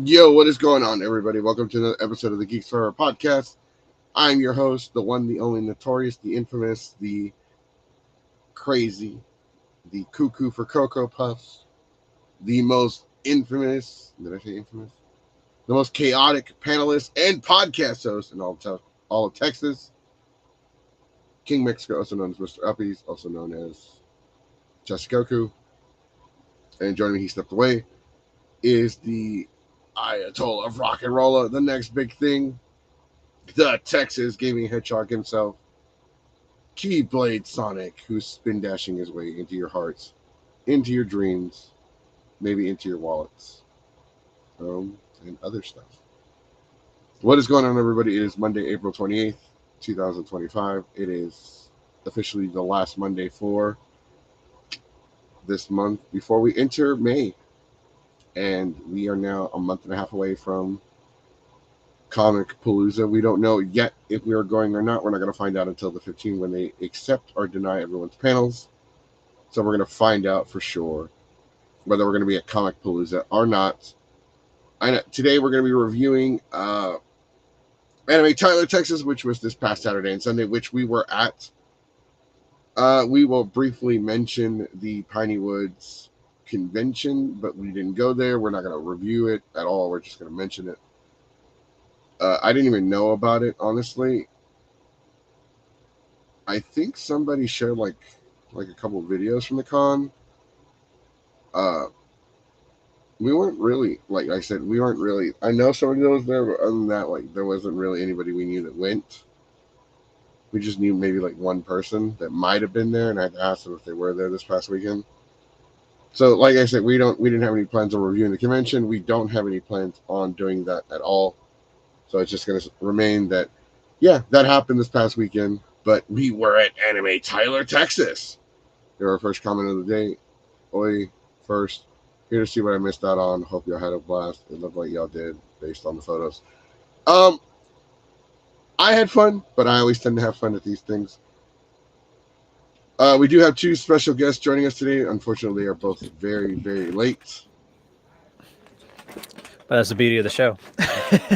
Yo, what is going on, everybody? Welcome to another episode of the Geeks Forever podcast. I'm your host, the one, the only, notorious, the infamous, the crazy, the cuckoo for Cocoa Puffs, the most infamous, did I say infamous? The most chaotic panelist and podcast host in all of Texas, King Mexico, also known as Mr. Uppies, also known as Goku. And joining me, he stepped away, is the Ayatollah of rock and roller, the next big thing, the Texas gaming hedgehog himself, Keyblade Sonic, who's spin dashing his way into your hearts, into your dreams, maybe into your wallets, and other stuff. What is going on, everybody? It is Monday, April 28th, 2025. It is officially the last Monday for this month before we enter May. And we are now a month and a half away from Comic Palooza. We don't know yet if we are going or not. We're not going to find out until the 15th when they accept or deny everyone's panels. So we're going to find out for sure whether we're going to be at Comic Palooza or not. Today we're going to be reviewing Anime Tyler, Texas, which was this past Saturday and Sunday, which we were at. We will briefly mention the Piney Woods convention, but we didn't go there. We're not going to review it at all. We're just going to mention it. I didn't even know about it, honestly. I think somebody shared like a couple of videos from the con. We weren't really, like I said, we weren't really. I know somebody that was there, but other than that, like there wasn't really anybody we knew that went. We just knew maybe like one person that might have been there, and I had to ask them if they were there this past weekend. So, like I said, we didn't have any plans on reviewing the convention. We don't have any plans on doing that at all. So it's just going to remain that, yeah, that happened this past weekend, but we were at Anime Tyler, Texas. They're our first comment of the day. Oi, first. Here to see what I missed out on. Hope y'all had a blast. It looked like y'all did based on the photos. I had fun, but I always tend to have fun at these things. We do have two special guests joining us today. Unfortunately, they are both very, very late. But that's the beauty of the show.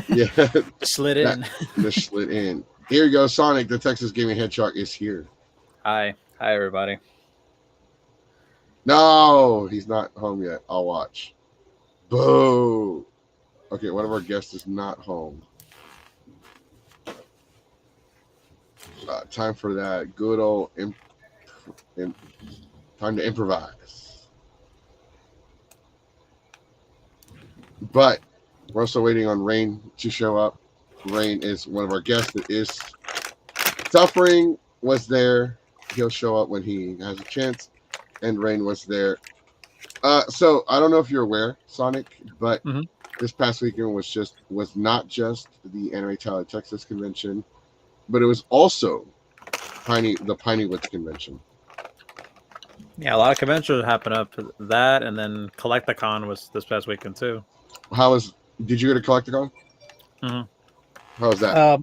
Yeah. Slid in. Just slid in. Here you go, Sonic, the Texas Gaming Hedgehog is here. Hi, everybody. No, he's not home yet. I'll watch. Boo. Okay, one of our guests is not home. Time for that good old time to improvise. But we're also waiting on Rain to show up. Rain is one of our guests that is suffering, was there. He'll show up when he has a chance. And Rain was there. So I don't know if you're aware, Sonic, but this past weekend was not just the Anime Tyler Texas convention, but it was also the Piney Woods convention. Yeah, a lot of conventions happen up to that, and then Collecticon was this past weekend too. Did you go to Collecticon? Mm-hmm. How was that?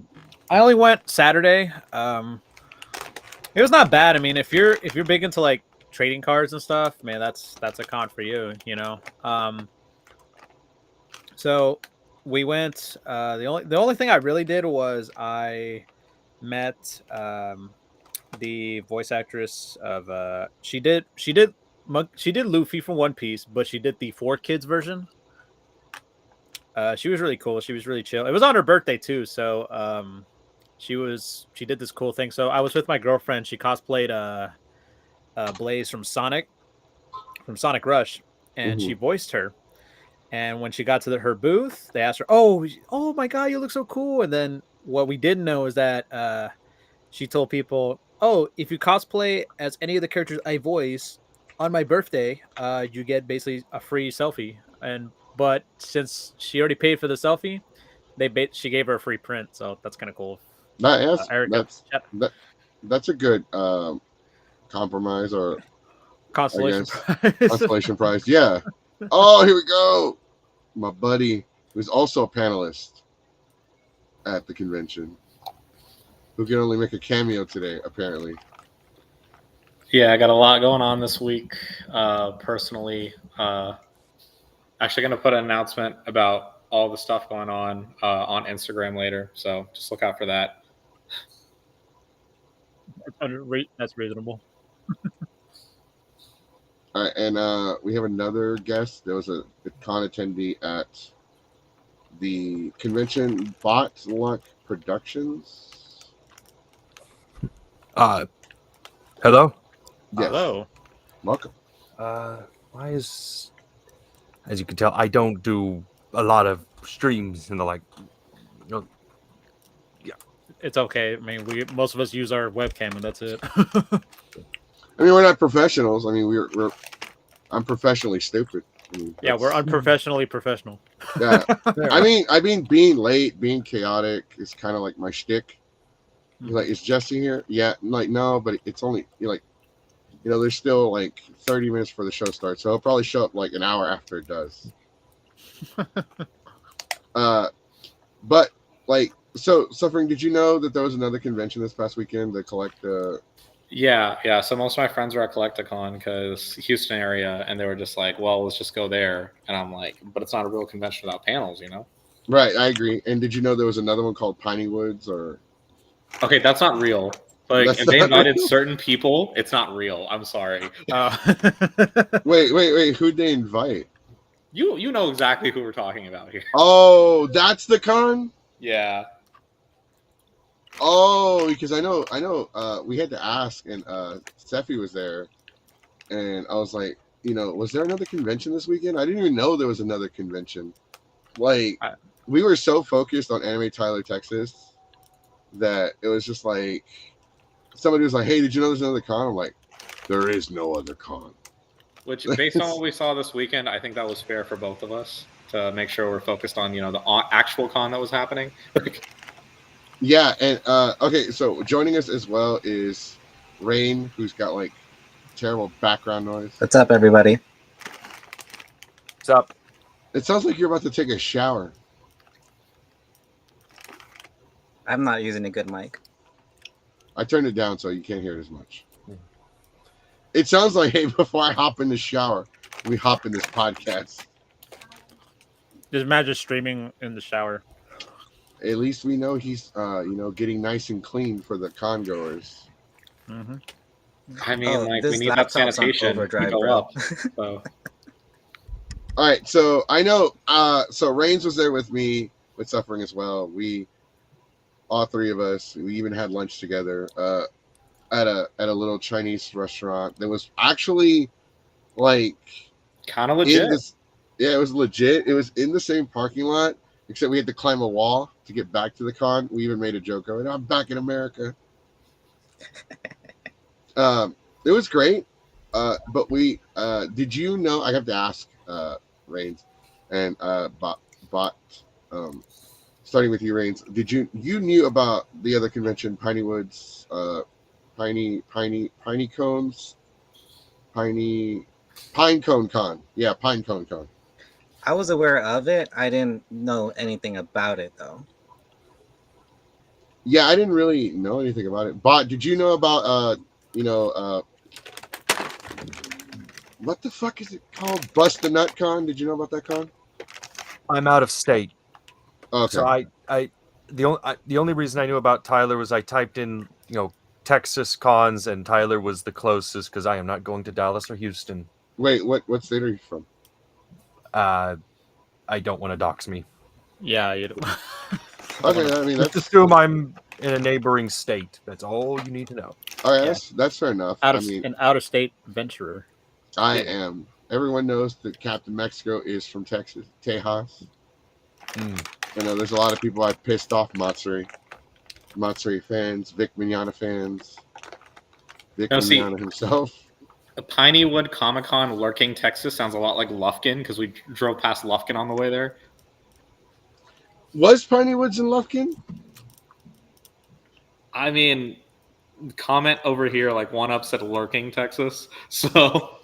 I only went Saturday. It was not bad. I mean, if you're big into like trading cards and stuff, man, that's a con for you, you know. So we went. The only thing I really did was I met the voice actress of she did Luffy from One Piece, but she did the 4Kids version. She was really cool. She was really chill. It was on her birthday too, so she did this cool thing. So I was with my girlfriend. She cosplayed Blaze from Sonic Rush, and she voiced her. And when she got to her booth, they asked her, "Oh my God, you look so cool!" And then what we didn't know is that she told people, "Oh, if you cosplay as any of the characters I voice on my birthday, you get basically a free selfie." But since she already paid for the selfie, she gave her a free print, so that's kind of cool. That's a good compromise or consolation prize. Yeah. Oh, here we go. My buddy, who's also a panelist at the convention, who can only make a cameo today, apparently. Yeah, I got a lot going on this week. Personally, actually going to put an announcement about all the stuff going on Instagram later. So just look out for that. That's reasonable. All right, and we have another guest. There was a con attendee at the convention, Bot Luck Productions. Hello? Yes. Hello. Welcome. Why is, as you can tell, I don't do a lot of streams and the like. You know, It's okay. I mean, most of us use our webcam, and that's it. I mean, we're not professionals. I mean, I'm professionally stupid. I mean, Yeah, we're unprofessionally professional. Yeah. I mean, being late, being chaotic is kind of like my shtick. You're like, is Jesse here? Yeah. I'm like, no, but it's only, you're like, there's still like 30 minutes before the show starts. So he'll probably show up like an hour after it does. But like, so Suffering, did you know that there was another convention this past weekend to collect Yeah. So most of my friends were at Collecticon because Houston area, and they were just like, well, let's just go there. And I'm like, but it's not a real convention without panels, Right, I agree. And did you know there was another one called Piney Woods or? Okay, that's not real. Like, That's if they not invited real? certain people, it's not real. I'm sorry. Wait. Who'd they invite? You know exactly who we're talking about here. Oh, that's the con? Yeah. Oh, because I know, we had to ask, and Steffi was there, and I was like, was there another convention this weekend? I didn't even know there was another convention. Like, we were so focused on Anime Tyler, Texas, that it was just like, somebody was like, hey, did you know there's another con? I'm like, there is no other con. Which, based on what we saw this weekend, I think that was fair for both of us to make sure we're focused on, the actual con that was happening. Yeah, and okay, so joining us as well is Rain, who's got like terrible background noise. What's up, everybody? what's up? It sounds like you're about to take a shower. I'm not using a good mic. I turned it down so you can't hear it as much. It sounds like, hey, before I hop in the shower, we hop in this podcast. Just imagine streaming in the shower. At least we know he's, getting nice and clean for the con goers. Mm-hmm. I mean, we this need that laptop's on sanitation overdrive, to go bro. up. So. All right, so I know, so Reigns was there with me with Suffering as well. All three of us, we even had lunch together at a little Chinese restaurant that was actually like Kind of legit. It was legit. It was in the same parking lot, except we had to climb a wall to get back to the con. We even made a joke of it. I'm back in America. It was great. But we did you know? I have to ask Reigns and Bot. Starting with you, Reigns. Did you knew about the other convention, Piney Woods, Pine Cone Con? Yeah, Pine Cone Con. I was aware of it. I didn't know anything about it, though. Yeah, I didn't really know anything about it. Bot, did you know about what the fuck is it called? Bust the Nut Con? Did you know about that con? I'm out of state. Okay. So the only reason I knew about Tyler was I typed in, Texas cons, and Tyler was the closest because I am not going to Dallas or Houston. Wait, what state are you from? I don't want to dox me. Yeah, you do. Okay, I mean Let's assume I'm in a neighboring state. That's all you need to know. all right, Yeah. That's fair enough. An out-of-state venturer. I am. Everyone knows that Captain Mexico is from Texas, Tejas. I know there's a lot of people I've pissed off. Matsuri fans, Vic Mignogna fans, Vic Mignogna himself. Pineywood Comic Con, Lurking, Texas sounds a lot like Lufkin because we drove past Lufkin on the way there. Was Piney Woods in Lufkin? I mean, comment over here like one up said Lurking, Texas. So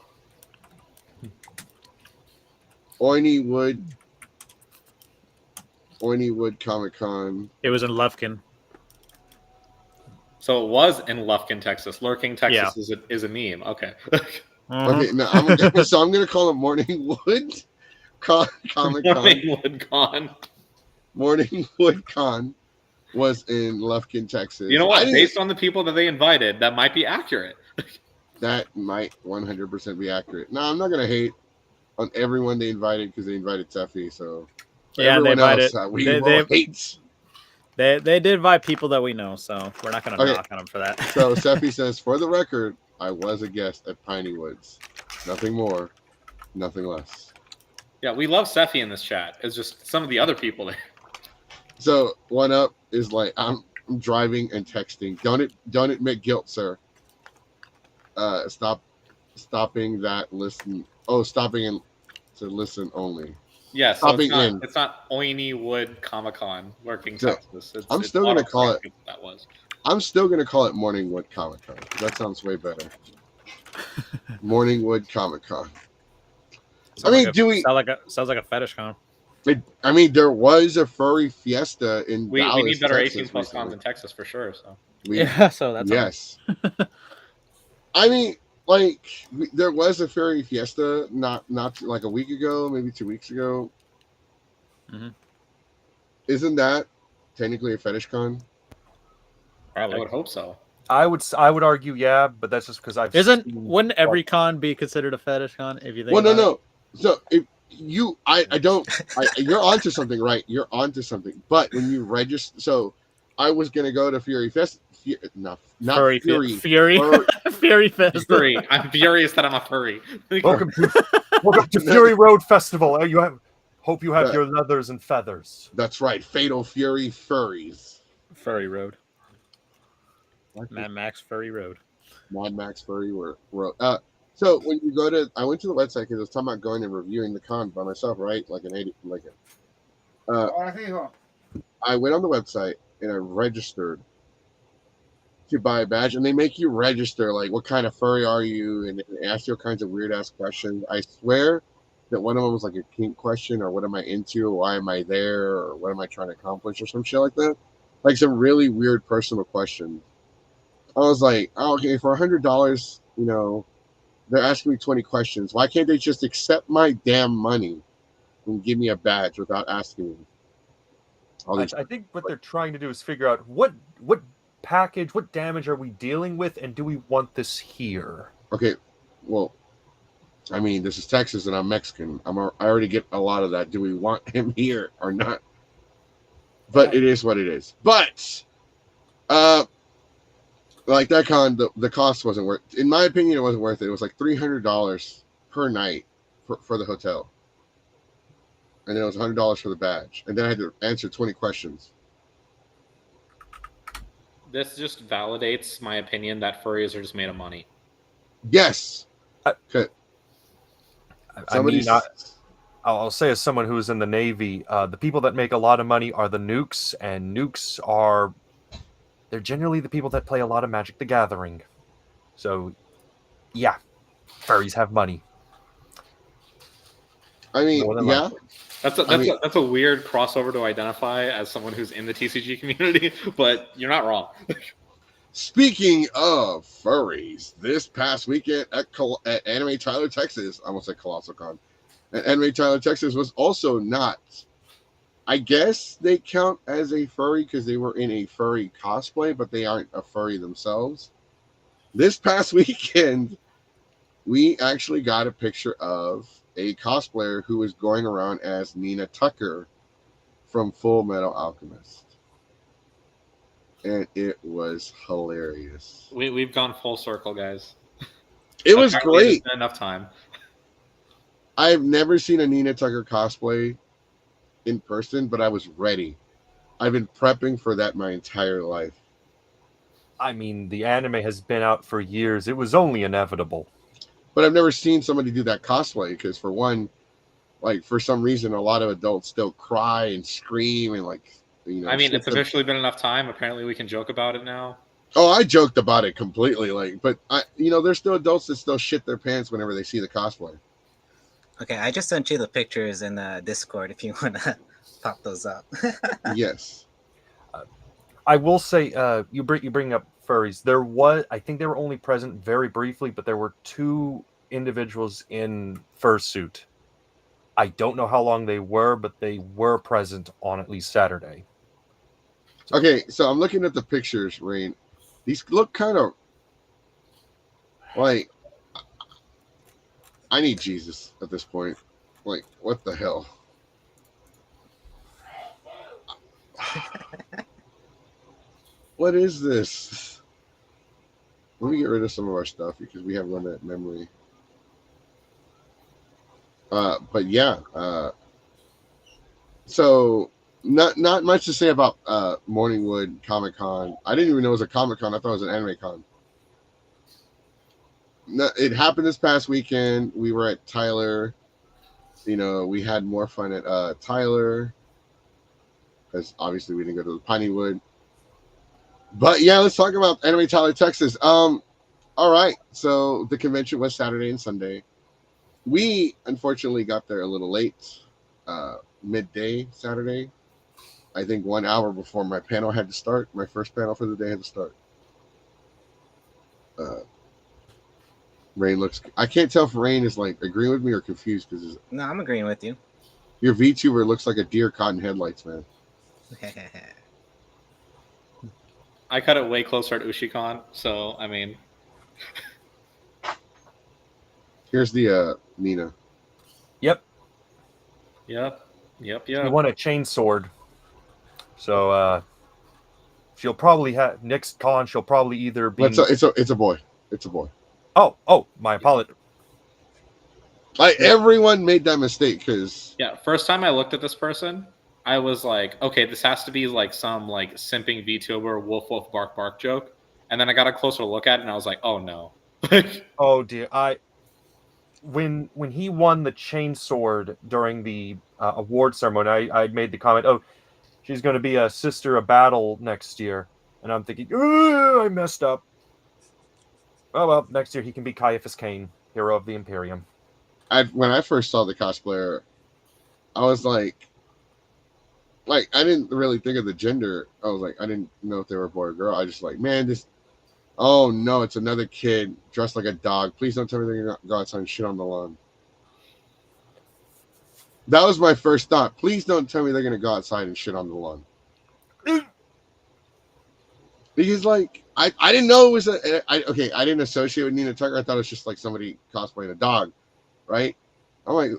Oineywood Comic Con. It was in Lufkin. So it was in Lufkin, Texas. Lurking, Texas is a meme. Okay. Okay, now I'm gonna call it Morningwood Comic Con, Morningwood Con. Morningwood Con was in Lufkin, Texas. You know what? Based on the people that they invited, that might be accurate. That might 100% be accurate. No, I'm not gonna hate on everyone they invited because they invited Tuffy. So for Yeah, they everyone invited. else, we will hate. They did invite people that we know, so we're not gonna knock on them for that. So Seffi says, for the record, I was a guest at Piney Woods. Nothing more, nothing less. Yeah, we love Seffi in this chat. It's just some of the other people there. So one up is like I'm driving and texting. Don't admit guilt, sir. Stopping that listen. Oh, stopping in to listen only. Yeah, so Stopping it's not Oiny Wood Comic Con, working So, Texas. I'm still gonna call it. That was. I'm still gonna call it Morningwood Comic Con. That sounds way better. Morningwood Comic Con. I mean, sounds like a fetish con? I mean, there was a furry fiesta in Dallas, We need better Texas 18 plus recently. cons in Texas for sure. So Yeah, so that's yes. I mean, like there was a furry fiesta not like a week ago, maybe 2 weeks ago. Mm-hmm. Isn't that technically a fetish con? I would hope so. I would argue, yeah, but that's just because wouldn't every con be considered a fetish con if you think? Well, about no. So if you're onto something, right? You're onto something. But when you register, so I was gonna go to Fury Fest. Not Fury. Fury Fest. Fury. I'm furious that I'm a furry. Welcome to Fury Road Festival. Hope you have your leathers and feathers. That's right. Fatal Fury Furries. Furry Road. Mad Max Furry Road. Mad Max Furry Road. So when you go to, I went to the website because I was talking about going and reviewing the con by myself, right? I went on the website and I registered to buy a badge, and they make you register, like, what kind of furry are you, and they ask you all kinds of weird ass questions. I swear that one of them was like a kink question, or what am I into, or why am I there, or what am I trying to accomplish, or some shit like that. Like some really weird personal questions. I was like, oh, okay, for $100, they're asking me 20 questions. Why can't they just accept my damn money and give me a badge without asking me? I think what they're trying to do is figure out what package, what damage are we dealing with, and do we want this here? Okay, well, I mean, this is Texas and I'm Mexican. I already get a lot of that. Do we want him here or not? But it is what it is. But like that con, the cost wasn't worth. In my opinion, it wasn't worth it. It was like $300 per night for the hotel, and then it was $100 for the badge, and then I had to answer 20 questions. This just validates my opinion that furries are just made of money. Yes. Okay. I'll say, as someone who is in the Navy, the people that make a lot of money are the nukes, and nukes they're generally the people that play a lot of Magic the Gathering. So, yeah, furries have money. I mean, yeah. That's a weird crossover to identify as someone who's in the TCG community, but you're not wrong. Speaking of furries, this past weekend at Anime Tyler, Texas, I almost said Colossal Con, at Anime Tyler, Texas was also not. I guess they count as a furry because they were in a furry cosplay, but they aren't a furry themselves. This past weekend, we actually got a picture of a cosplayer who was going around as Nina Tucker from Full Metal Alchemist. And it was hilarious. We've gone full circle, guys. It was great. Enough time. I've never seen a Nina Tucker cosplay in person, but I was ready. I've been prepping for that my entire life. I mean, the anime has been out for years. It was only inevitable. But I've never seen somebody do that cosplay because, for one, like, for some reason, a lot of adults still cry and scream and, like, I mean, it's officially been enough time. Apparently, we can joke about it now. Oh, I joked about it completely, but there's still adults that still shit their pants whenever they see the cosplay. Okay, I just sent you the pictures in the Discord if you want to pop those up. Yes. I will say, you bring up furries. I think they were only present very briefly, but there were two individuals in fursuit I don't know how long they were, but they were present on at least Saturday. Okay, so I'm looking at the pictures, Rain. These look kind of like I need Jesus at this point. Like, what the hell? What is this? Let me get rid of some of our stuff because we have limited memory. But yeah, so not much to say about Morningwood Comic Con. I didn't even know it was a Comic Con. I thought it was an anime con. No, it happened this past weekend. We were at Tyler. You know, we had more fun at Tyler because obviously we didn't go to the Pineywood. But yeah, let's talk about Anime Tyler, Texas. All right. So the convention was Saturday and Sunday. We unfortunately got there a little late, midday Saturday. I think 1 hour before my panel had to start. My first panel for the day had to start. Rain looks. I can't tell if Rain is like agreeing with me or confused because No, I'm agreeing with you. your VTuber looks like a deer caught in headlights, man. I cut it way closer at Ushicon, so I mean, Here's the Nina. Yep. yep. He won a chain sword. So she'll probably have next con. She'll probably either be. It's a boy. It's a boy. Oh, my apologies. Like everyone made that mistake because Yeah, first time I looked at this person, I was like, okay, this has to be like some like simping VTuber wolf wolf bark bark joke. And then I got a closer look at it and I was like, oh no. Oh dear, when he won the chain sword during the award ceremony, I made the comment, oh, she's going to be a sister of battle next year, and I'm thinking, I messed up. Oh well, next year he can be Caiaphas Cain, hero of the Imperium. when I first saw the cosplayer, I was like I didn't really think of the gender. I was like, I didn't know if they were a boy or girl. I just like, man, this. Oh no, it's another kid dressed like a dog. Please don't tell me they're gonna go outside and shit on the lawn. That was my first thought. Please don't tell me they're gonna go outside and shit on the lawn. Because like I didn't know it was I didn't associate with Nina Tucker. I thought it was just like somebody cosplaying a dog, right? I'm like,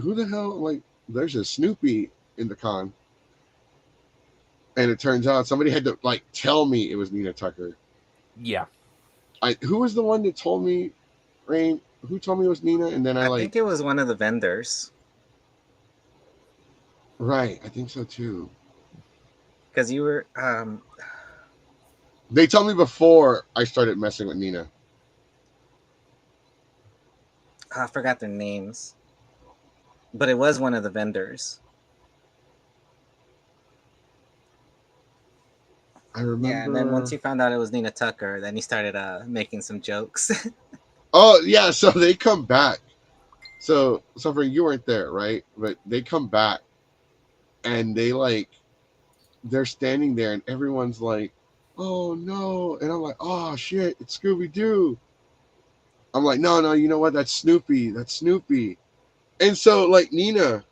who the hell? I'm like, there's a Snoopy in the con, and it turns out somebody had to like tell me it was Nina Tucker. Yeah. Who was the one that told me, Rain? Who told me it was Nina? And then I think it was one of the vendors. Right, I think so too. Because you were They told me before I started messing with Nina. I forgot their names. But it was one of the vendors. I remember. Yeah, and then once he found out it was Nina Tucker, then he started making some jokes. Oh yeah, so they come back. So you weren't there, right? But they come back, and they're standing there, and everyone's like, "Oh no!" And I'm like, "Oh shit, it's Scooby Doo." I'm like, "No, you know what? That's Snoopy. That's Snoopy." And so like Nina,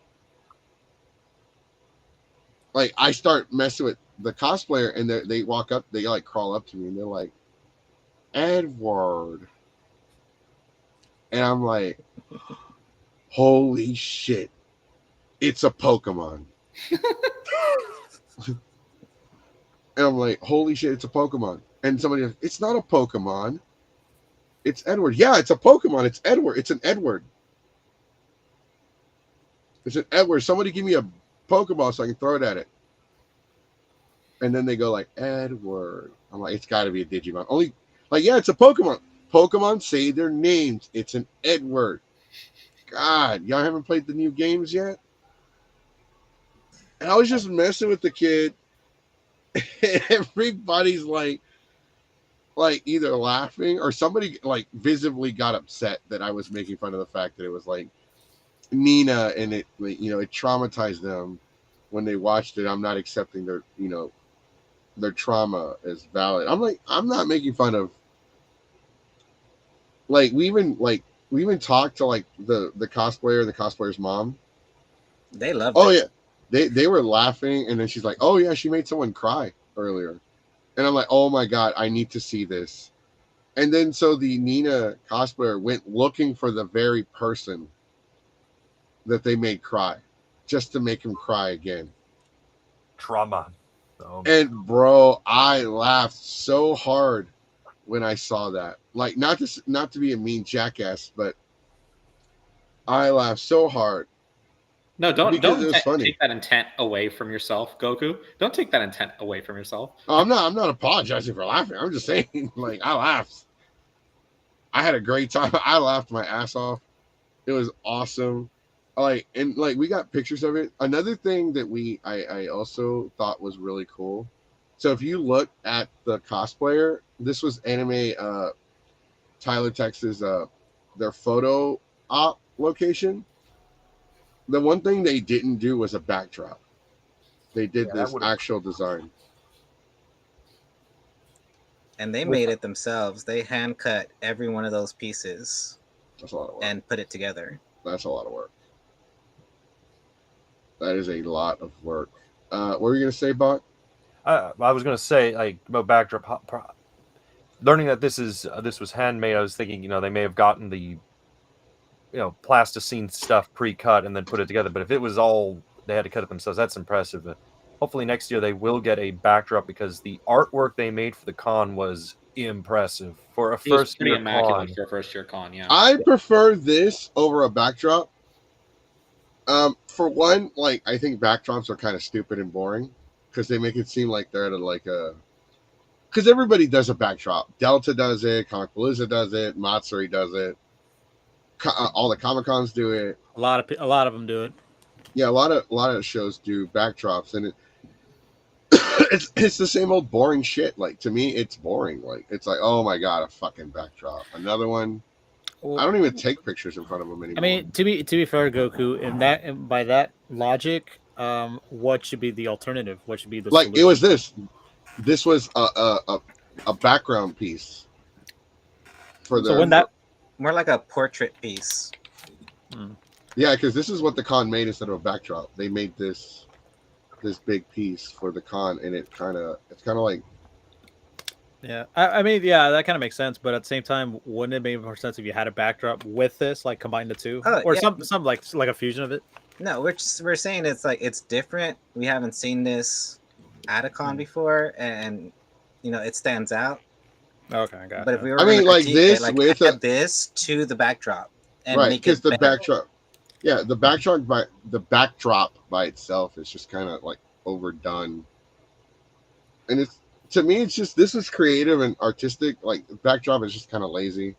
like I start messing with the cosplayer, and they walk up, they like crawl up to me, and they're like, "Edward," and I'm like, "Holy shit, it's a Pokemon!" And I'm like, "Holy shit, it's a Pokemon!" And somebody goes, "It's not a Pokemon, it's Edward." Yeah, it's a Pokemon. It's Edward. It's an Edward. It's an Edward. Somebody give me a Pokeball so I can throw it at it. And then they go like, Edward. I'm like, it's got to be a Digimon. Only, like, yeah, it's a Pokemon. Pokemon say their names. It's an Edward. God, y'all haven't played the new games yet? And I was just messing with the kid. Everybody's like either laughing or somebody like visibly got upset that I was making fun of the fact that it was like Nina, and it, you know, it traumatized them when they watched it. I'm not accepting their, you know, their trauma as valid. I'm like, I'm not making fun of, like, we even talked to like the cosplayer and the cosplayer's mom, They loved Oh it. yeah, they were laughing, and then she's like, "Oh yeah, she made someone cry earlier," and I'm like, "Oh my god, I need to see this." And then so the Nina cosplayer went looking for the very person that they made cry, just to make him cry again. Trauma. So, And bro, I laughed so hard when I saw that. Like not to be a mean jackass, but I laughed so hard No, because it was funny. take that intent away from yourself, Goku. Don't take that intent away from yourself. Oh, I'm not apologizing for laughing. I'm just saying, like, I laughed. I had a great time. I laughed my ass off. It was awesome. Like, and like we got pictures of it. Another thing that I also thought was really cool. So if you look at the cosplayer, this was anime Tyler Texas their photo op location. The one thing they didn't do was a backdrop. They did Yeah, that this would've- actual design. And they made it themselves. They hand cut every one of those pieces That's a lot of work. and put it together. That's a lot of work. That is a lot of work. What were you gonna say, Bot? I was gonna say, like, about backdrop. Learning that this was handmade, I was thinking, they may have gotten the plasticine stuff pre-cut and then put it together. But if it was all they had to cut it themselves, that's impressive. But hopefully next year they will get a backdrop, because the artwork they made for the con was impressive for a It was first pretty year immaculate con. for a first year con. Yeah. I prefer this over a backdrop. For one, like I think backdrops are kind of stupid and boring because they make it seem like they're at because everybody does a backdrop. Delta does it, Comic Palooza does it, Matsuri does it. All the Comic Cons do it. A lot of them do it. Yeah, a lot of shows do backdrops, and it's the same old boring shit. Like to me, it's boring. Like it's like, oh my god, a fucking backdrop, another one. I don't even take pictures in front of them anymore. I mean, to be fair, Goku, and by that logic, what should be the alternative? What should be the like solution? it was this. This was a background piece for the. So when that More like a portrait piece. Yeah, because this is what the con made instead of a backdrop. They made this big piece for the con, and it's kind of like. Yeah, I mean, yeah, that kind of makes sense. But at the same time, wouldn't it make more sense if you had a backdrop with this, like combine the two, or yeah. some like a fusion of it? No, we're saying it's different. We haven't seen this at a con before, and it stands out. Okay, got it. But if we were, I mean, like this it, with add this to the backdrop, and right, make because it the better. backdrop, yeah, the backdrop by itself is just kind of like overdone, and it's to me, it's just this is creative and artistic. Like the backdrop is just kind of lazy.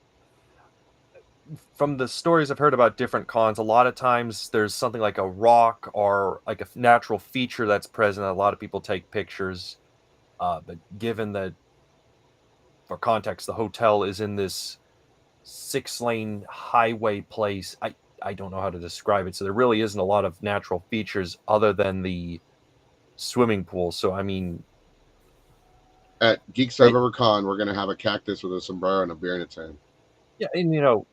From the stories I've heard about different cons, a lot of times there's something like a rock or like a natural feature that's present. A lot of people take pictures, but given that, for context, the hotel is in this 6-lane highway place, I don't know how to describe it. So there really isn't a lot of natural features other than the swimming pool. So I mean, At Geeks Forever Con, we're gonna have a cactus with a sombrero and a beer in its hand. yeah, and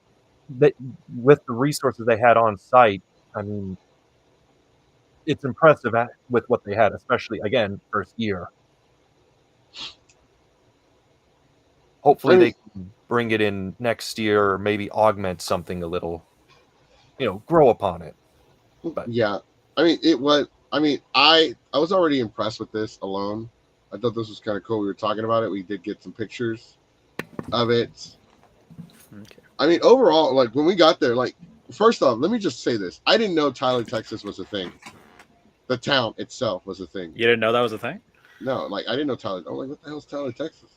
that with the resources they had on site, I mean, it's impressive with what they had, especially again first year. Hopefully they can bring it in next year, or maybe augment something a little, grow upon it. But yeah, I mean, it was. I mean, I was already impressed with this alone. I thought this was kind of cool. We were talking about it. We did get some pictures of it. Okay. I mean, overall, like when we got there, like first off, let me just say this: I didn't know Tyler, Texas was a thing. The town itself was a thing. You didn't know that was a thing? No, like I didn't know Tyler. I'm like, what the hell is Tyler, Texas?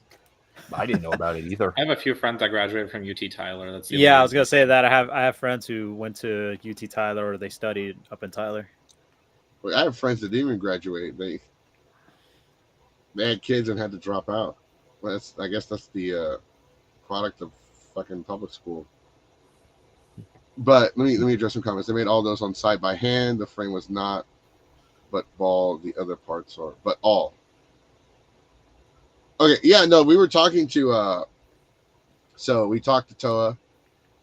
I didn't know about it either. I have a few friends that graduated from UT Tyler. That's the Yeah, only I was gonna say that I have friends who went to UT Tyler or they studied up in Tyler. Like, I have friends that didn't even graduate. They had kids and had to drop out. Well, I guess that's the product of fucking public school. But let me address some comments. They made all those on site by hand. The frame was not, but ball. The other parts are, but all. Okay, yeah, no, we were talking to. So we talked to Toa,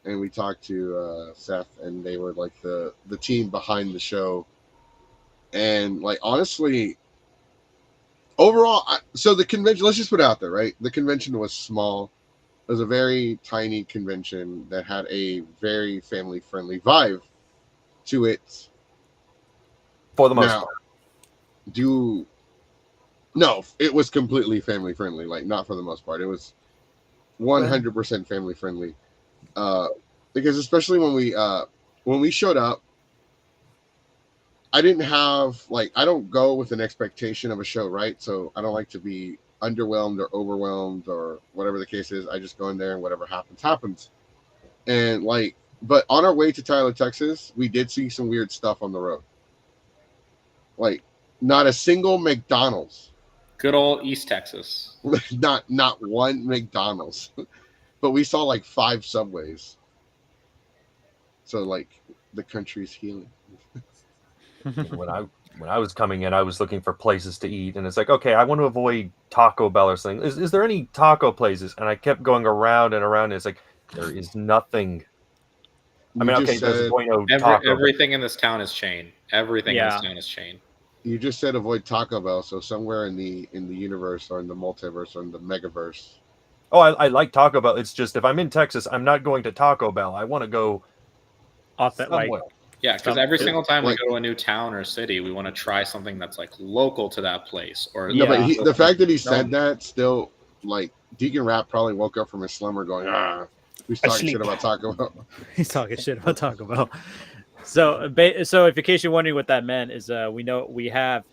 and we talked to Seth, and they were like the team behind the show And like honestly, overall, so the convention. Let's just put it out there, right? The convention was small. It was a very tiny convention that had a very family friendly vibe to it. For the most Now, part. no, it was completely family friendly. Like not for the most part, it was 100% family friendly. Because especially when we showed up, I didn't have I don't go with an expectation of a show, right? So I don't like to be underwhelmed or overwhelmed or whatever the case is. I just go in there and whatever happens. And but on our way to Tyler, Texas, we did see some weird stuff on the road. Like not a single McDonald's. Good old East Texas. not one McDonald's. But we saw 5 Subways. So the country's healing. When I was coming in, I was looking for places to eat, and it's like, okay, I want to avoid Taco Bell or something. Is there any taco places? And I kept going around and around, and it's like there is nothing. I mean, okay, there's Bueno Taco. Everything in this town is chain. Everything in this town is chain. You just said avoid Taco Bell, so somewhere in the universe or in the multiverse or in the megaverse. Oh, I like Taco Bell. It's just if I'm in Texas, I'm not going to Taco Bell. I want to go off that Yeah, because every single time we go to a new town or city, we want to try something that's local to that place. Or no, but the fact that he said that still, Deacon Rap probably woke up from his slumber going, he's talking shit about Taco Bell. He's talking shit about Taco Bell. So if in case you're wondering what that meant is, we know we have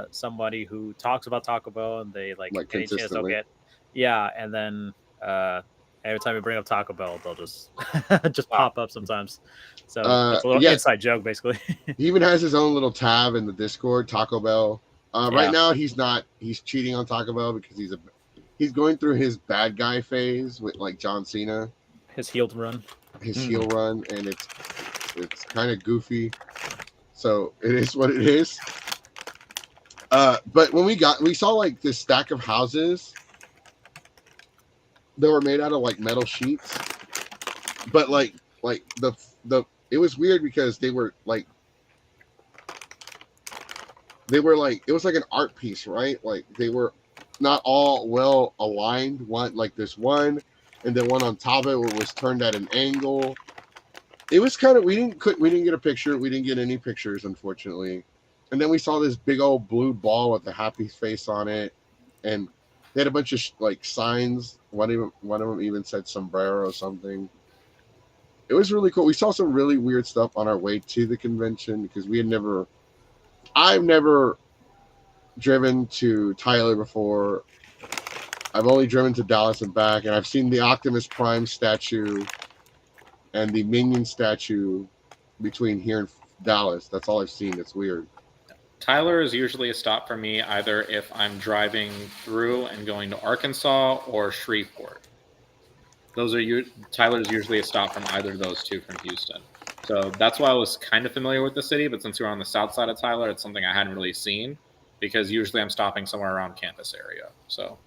somebody who talks about Taco Bell and they any chance they'll get, and then every time we bring up Taco Bell, they'll just pop up sometimes. So it's a little inside joke, basically. He even has his own little tab in the Discord, Taco Bell. Right now, he's cheating on Taco Bell because he's going through his bad guy phase with John Cena. His heel run. Heel run, and it's kind of goofy. So it is what it is. But when we saw this stack of houses that were made out of metal sheets, but it was weird because they were it was like an art piece, right? They were not all well aligned. One this one, and then one on top of it was turned at an angle. It was kind of we didn't get a picture. We didn't get any pictures, unfortunately. And then we saw this big old blue ball with a happy face on it, and they had a bunch of signs. One of them even said sombrero or something. It was really cool. We saw some really weird stuff on our way to the convention because I've never driven to Tyler before. I've only driven to Dallas and back, and I've seen the Optimus Prime statue and the Minion statue between here and Dallas. That's all I've seen. It's weird. Tyler is usually a stop for me, either if I'm driving through and going to Arkansas or Shreveport. Tyler's usually a stop from either of those two from Houston. So that's why I was kind of familiar with the city, but since we're on the south side of Tyler, it's something I hadn't really seen because usually I'm stopping somewhere around Kansas area. So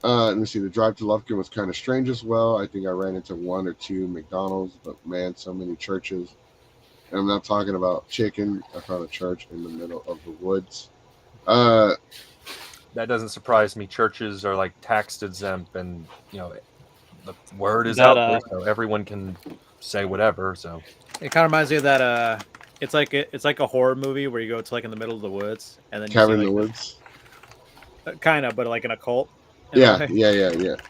let me see. The drive to Lufkin was kind of strange as well. I think I ran into 1 or 2 McDonald's, but man, so many churches. And I'm not talking about chicken. I found a church in the middle of the woods. That doesn't surprise me. Churches are tax exempt, and the word is out there, so everyone can say whatever. So it kind of reminds me of that. It's like a horror movie where you go to in the middle of the woods, and then cabin in the woods. Kind of, but an occult. Yeah.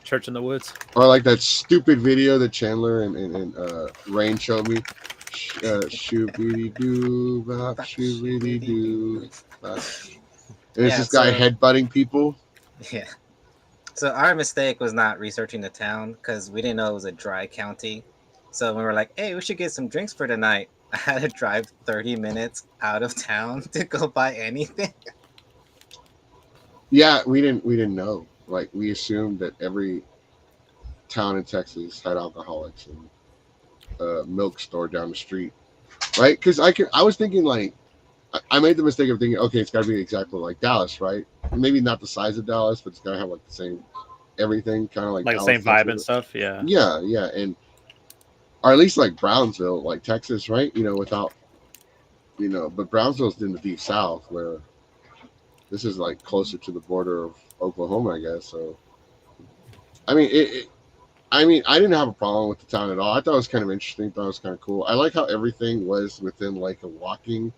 Church in the woods. Or that stupid video that Chandler and Rain showed me. Shoo-be-dee-doo, bop, shoo-be-dee-doo, bop. And it's this guy headbutting people. Yeah. So our mistake was not researching the town because we didn't know it was a dry county. So when we were like, hey, we should get some drinks for tonight, I had to drive 30 minutes out of town to go buy anything. Yeah, we didn't know. We assumed that every town in Texas had alcoholics and a milk store down the street, right? Because I was thinking I made the mistake of thinking, okay, it's got to be exactly like Dallas, right? Maybe not the size of Dallas, but it's got to have the same everything, kind of the same vibe and stuff. Yeah, and or at least Brownsville, Texas, right? Without But Brownsville's in the deep south, where this is like closer to the border of Oklahoma, I guess. So, I mean, I didn't have a problem with the town at all. I thought it was kind of interesting. Thought it was kind of cool. I like how everything was within like a walking,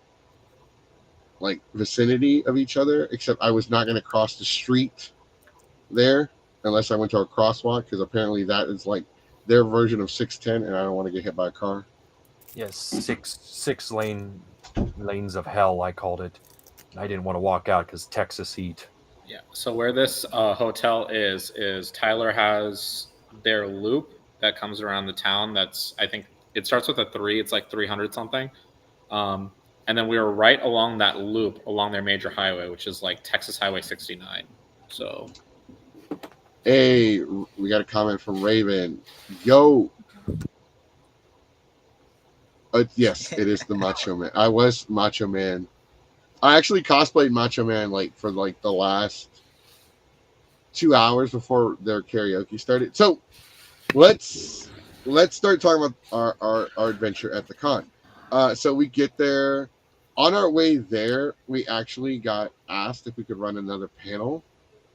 like vicinity of each other. Except I was not going to cross the street there unless I went to a crosswalk, because apparently that is like their version of 610, and I don't want to get hit by a car. Yes, six lanes of hell, I called it. I didn't want to walk out because Texas heat. Yeah. So where this hotel is Tyler has their loop that comes around the town. That's, I think it starts with a 3. It's like 300 something. And then we were right along that loop along their major highway, which is like Texas Highway 69. So. Hey, we got a comment from Raven. Yo. Yes, it is the Macho Man. I was Macho Man. I actually cosplayed Macho Man like for like the last 2 hours before their karaoke started. So let's start talking about our adventure at the con. So we get there. On our way there, we actually got asked if we could run another panel.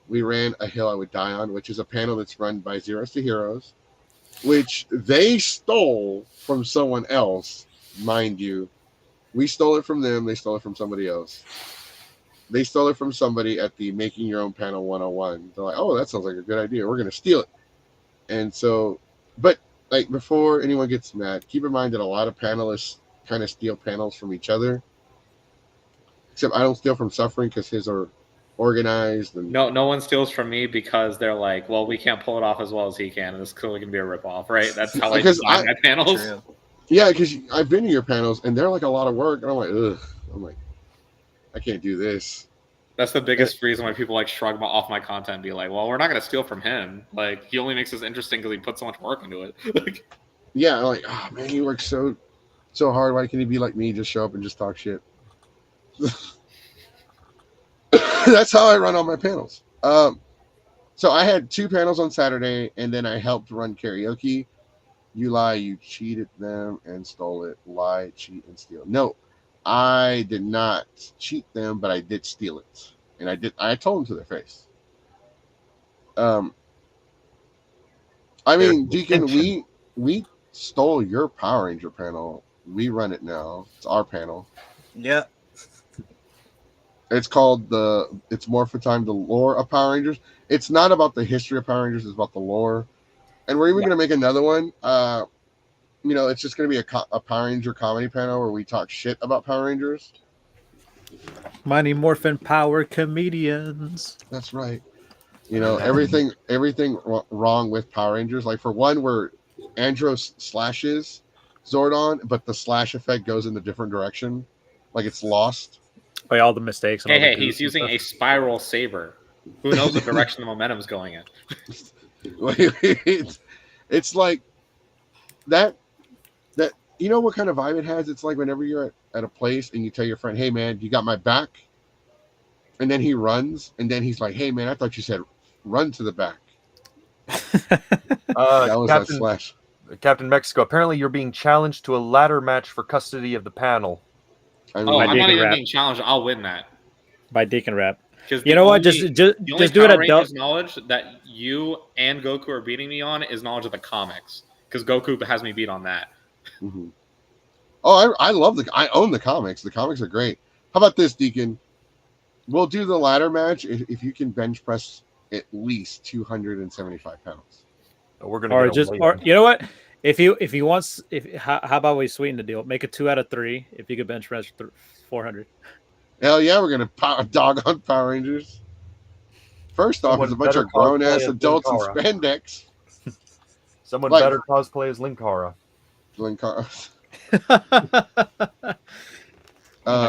We ran A Hill I Would Die On, which is a panel that's run by Zeros to Heroes, which they stole from someone else, mind you. We stole it from them. They stole it from somebody else. They stole it from somebody at the Making Your Own Panel 101. They're like, oh, that sounds like a good idea. We're going to steal it. And so, but like before anyone gets mad, keep in mind that a lot of panelists kind of steal panels from each other. Except I don't steal from Suffering because his are organized. And No one steals from me because they're like, well, we can't pull it off as well as he can, and it's clearly going to be a ripoff, right? That's how I design my panels. True. Yeah, because I've been to your panels, and they're like a lot of work, and I'm like, ugh. I'm like, I can't do this. That's the biggest reason why people like shrug off my content and be like, well, we're not going to steal from him. Like, he only makes this interesting because he put so much work into it. Yeah, I'm like, oh man, he works so hard. Why can't he be like me, just show up and just talk shit? That's how I run all my panels. So I had 2 panels on Saturday, and then I helped run karaoke. You lie, you cheated them and stole it. Lie, cheat, and steal. No, I did not cheat them, but I did steal it. And I told them to their face. I mean, Deacon, we stole your Power Ranger panel. We run it now. It's our panel. Yeah. It's called It's Morphin Time, the lore of Power Rangers. It's not about the history of Power Rangers, it's about the lore. And we're even going to make another one. It's just going to be a Power Ranger comedy panel where we talk shit about Power Rangers. Mighty Morphin Power comedians. That's right. Everything wrong with Power Rangers. Like for one, where Andros slashes Zordon, but the slash effect goes in a different direction. Like it's lost. By all the mistakes. And Hey, he's using a spiral saber. Who knows what direction the momentum's going in? It's like that you know what kind of vibe it has? It's like whenever you're at a place and you tell your friend, hey man, you got my back, and then he runs, and then he's like, hey man, I thought you said run to the back. That was that slash. Captain Mexico, apparently you're being challenged to a ladder match for custody of the panel. I'm not even being challenged. I'll win that. By Deacon Rap. You know what? Just do it at Del. Knowledge that you and Goku are beating me on is knowledge of the comics, because Goku has me beat on that. Mm-hmm. Oh, I love I own the comics. The comics are great. How about this, Deacon? We'll do the ladder match if you can bench press at least 275 pounds. We're gonna or you know what? If he wants, how about we sweeten the deal? Make it 2 out of 3. If you could bench press 400. Hell yeah, we're gonna dog on Power Rangers. First off, it's a bunch of grown ass adults in spandex. Someone better cosplay as Linkara.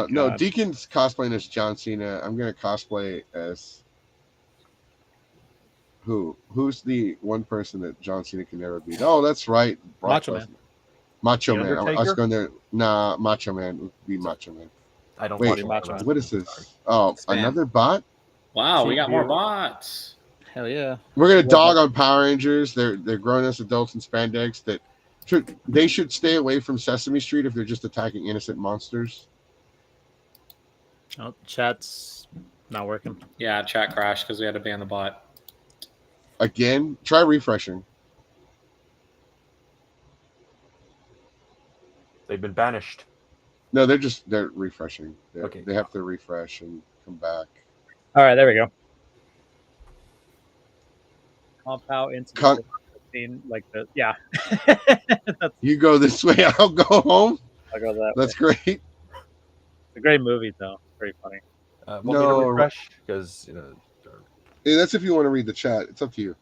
No, Deacon's cosplaying as John Cena. I'm gonna cosplay as who's the one person that John Cena can never beat? Oh, that's right, Macho Man. Macho Man. I was going there. Nah, Macho Man would be Macho Man. I don't wait. What is this? Oh, another bot? Wow, we got more bots. Hell yeah. We're gonna dog on Power Rangers. They're grown-ass adults in spandex that they should stay away from Sesame Street if they're just attacking innocent monsters. Oh, chat's not working. Yeah, chat crashed because we had to ban the bot. Again, try refreshing. They've been banished. No, they're refreshing. Okay. They have to refresh and come back. All right, there we go. Pump out into the scene, like the You go this way, I'll go home. I'll go that That's way. great. It's a great movie, though. Pretty funny. Want me to refresh? Because Yeah, that's if you want to read the chat. It's up to you.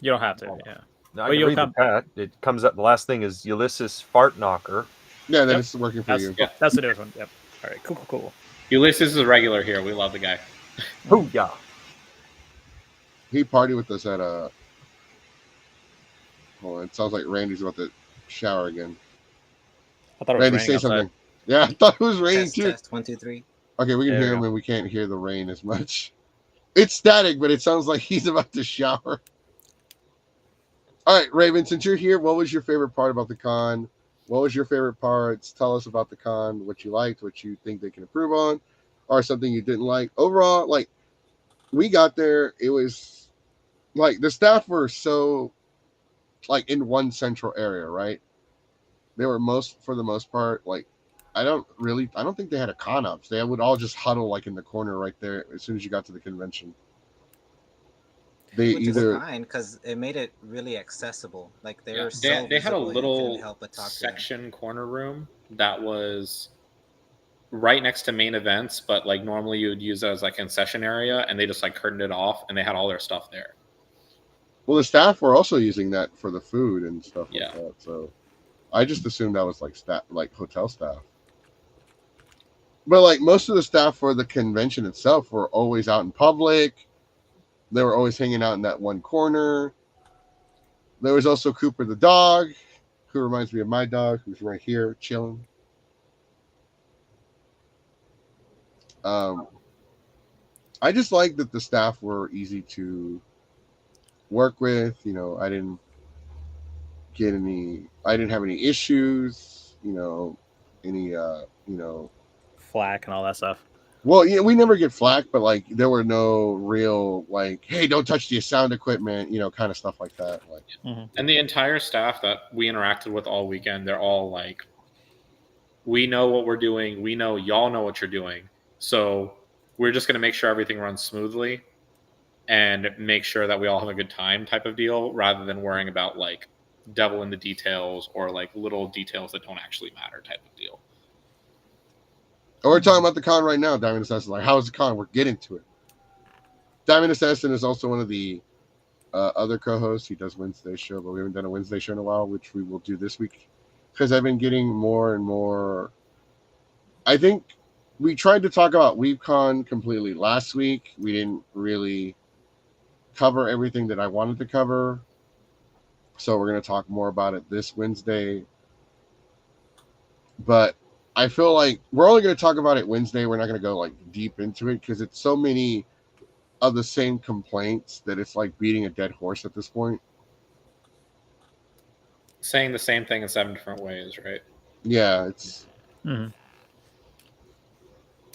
You don't have to. Yeah. No, I can read the chat. It comes up. The last thing is Ulysses Fart Knocker. Yeah, then it's working for you. Yeah, that's the newest one. Yep. All right. Cool. Ulysses is a regular here. We love the guy. Oh yeah. He partied with us at Hold on, it sounds like Randy's about to shower again. I thought it was Randy, raining say outside. something. Yeah, I thought it was raining too. Test 1, 2, 3. Okay, we can There hear we him go. and we can't hear the rain as much. It's static, but it sounds like he's about to shower. All right, Raven, since you're here, what was your favorite part about the con? What was your favorite parts? Tell us about the con, what you liked, what you think they can improve on, or something you didn't like. Overall, like, we got there, it was like the staff were so like in one central area, right? They were for the most part, like, I don't think they had a con ops. They would all just huddle like in the corner right there as soon as you got to the convention. Which is fine because it made it really accessible. Like they were so they had a visible, you little couldn't help but talk section corner room that was right next to main events, but like normally you would use it as like concession area, and they just like curtained it off, and they had all their stuff there. Well, the staff were also using that for the food and stuff Yeah. like that. So I just assumed that was like staff, like hotel staff. But like most of the staff for the convention itself were always out in public. They were always hanging out in that one corner. There was also Cooper the dog, who reminds me of my dog, who's right here chilling. I just like that the staff were easy to work with. You know, I didn't have any issues, any flack and all that stuff. Well, yeah, we never get flack, but like there were no real like, hey, don't touch the sound equipment, kind of stuff like that. Like, And the entire staff that we interacted with all weekend, they're all like, we know what we're doing. We know y'all know what you're doing. So we're just going to make sure everything runs smoothly and make sure that we all have a good time type of deal, rather than worrying about like devil in the details or like little details that don't actually matter type of deal. We're talking about the con right now, Diamond Assassin. Like, how's the con? We're getting to it. Diamond Assassin is also one of the other co-hosts. He does Wednesday show, but we haven't done a Wednesday show in a while, which we will do this week because I've been getting more and more. I think we tried to talk about WeebCon completely last week. We didn't really cover everything that I wanted to cover, so we're going to talk more about it this Wednesday. But I feel like we're only going to talk about it Wednesday. We're not going to go like deep into it because it's so many of the same complaints that it's like beating a dead horse at this point. Saying the same thing in 7 different ways, right? Yeah, it's. Mm-hmm.